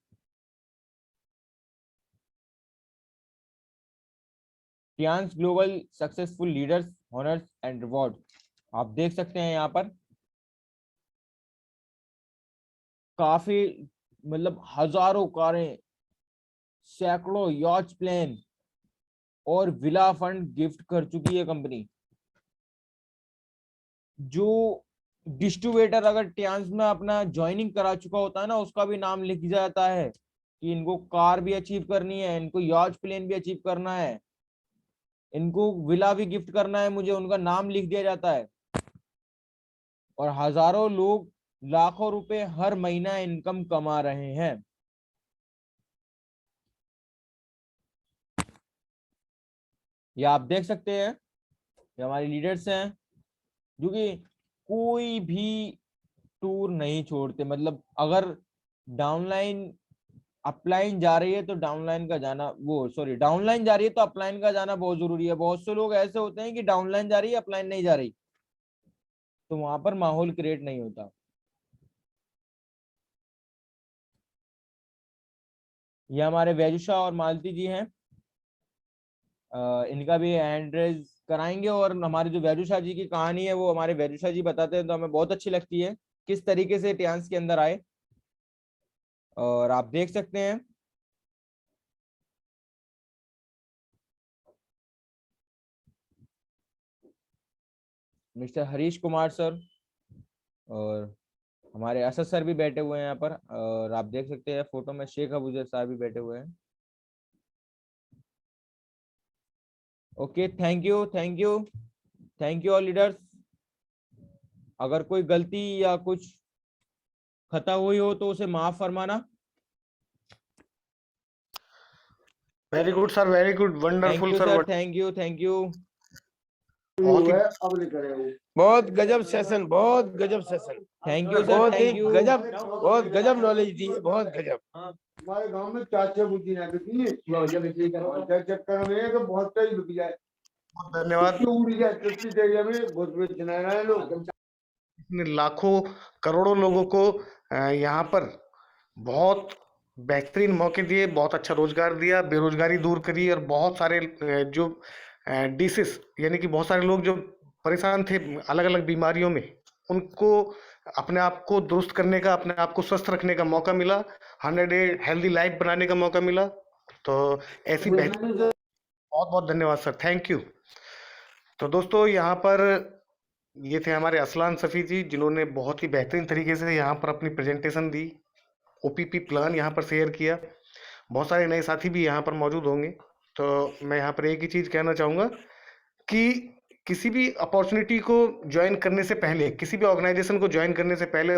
Tiens global successful leaders honours and reward, आप देख सकते हैं यहाँ पर काफी, मतलब हजारों कारें, सैकड़ों यॉच प्लेन और विला फंड गिफ्ट कर चुकी है कंपनी। जो डिस्ट्रीब्यूटर अगर टियान्स में अपना ज्वाइनिंग करा चुका होता है ना, उसका भी नाम लिख जाता है कि इनको कार भी अचीव करनी है, इनको यॉच प्लेन भी अचीव करना है, इनको विला भी गिफ्ट करना है, मुझे उनका नाम लिख दिया जाता है। और हजारों लोग लाखों रुपए हर महीना इनकम कमा रहे हैं। ये आप देख सकते हैं, ये हमारे लीडर्स हैं जो कि कोई भी टूर नहीं छोड़ते। मतलब अगर डाउनलाइन अपलाइन जा रही है तो डाउनलाइन का जाना, वो सॉरी, डाउनलाइन जा रही है तो अपलाइन का जाना बहुत जरूरी है। बहुत से लोग ऐसे होते हैं कि डाउनलाइन जा रही है अपलाइन नहीं जा रही, तो वहां पर माहौल क्रिएट नहीं होता। ये हमारे वैजुषा और मालती जी हैं, इनका भी हैंड रेज कराएंगे। और हमारी जो वैजुषा जी की कहानी है वो हमारे वैजुषा जी बताते हैं तो हमें बहुत अच्छी लगती है, किस तरीके से टियान्स के अंदर आए। और आप देख सकते हैं मिस्टर हरीश कुमार सर, और हमारे असद सर भी बैठे हुए हैं यहाँ पर। और आप देख सकते हैं फोटो में शेख अबूजर साहब भी बैठे हुए हैं। Okay, thank you, thank you, thank you all leaders. अगर कोई गलती या कुछ खता हुई हो तो उसे माफ फरमाना। Very good sir, very good, thank wonderful you sir. Sir, thank you, thank you. बहुत ही अब लिख रहे हो। बहुत गजब सेशन, बहुत गजब सेशन। थैंक यू सर, बहुत ही थैंक यू। गजब, बहुत गजब नॉलेज दी है, बहुत गजब। हमारे गांव में 4-6 बुद्धि ना बिकी चक्कर में तो बहुत सही बिक जाए। धन्यवाद। उड़ी जाए कृषि एरिया में बहुत बेचना है लोग। इसने लाखों करोड़ों लोगों को यहाँ पर बहुत बेहतरीन मौके दिए, बहुत अच्छा रोजगार दिया, बेरोजगारी दूर करी, और बहुत सारे जो डिसीज यानी कि बहुत सारे लोग जो परेशान थे अलग अलग बीमारियों में, उनको अपने आप को दुरुस्त करने का, अपने आप को स्वस्थ रखने का मौका मिला, 100 डे हेल्दी लाइफ बनाने का मौका मिला। तो ऐसी बहुत बहुत धन्यवाद सर, थैंक यू। तो दोस्तों यहाँ पर ये थे हमारे असलान सफ़ी जी, जिन्होंने बहुत ही बेहतरीन तरीके से यहाँ पर अपनी प्रेजेंटेशन दी, ओपीपी प्लान यहाँ पर शेयर किया। बहुत सारे नए साथी भी यहाँ पर मौजूद होंगे। तो मैं यहाँ पर एक ही चीज़ कहना चाहूँगा कि किसी भी अपॉर्चुनिटी को ज्वाइन करने से पहले, किसी भी ऑर्गेनाइजेशन को ज्वाइन करने से पहले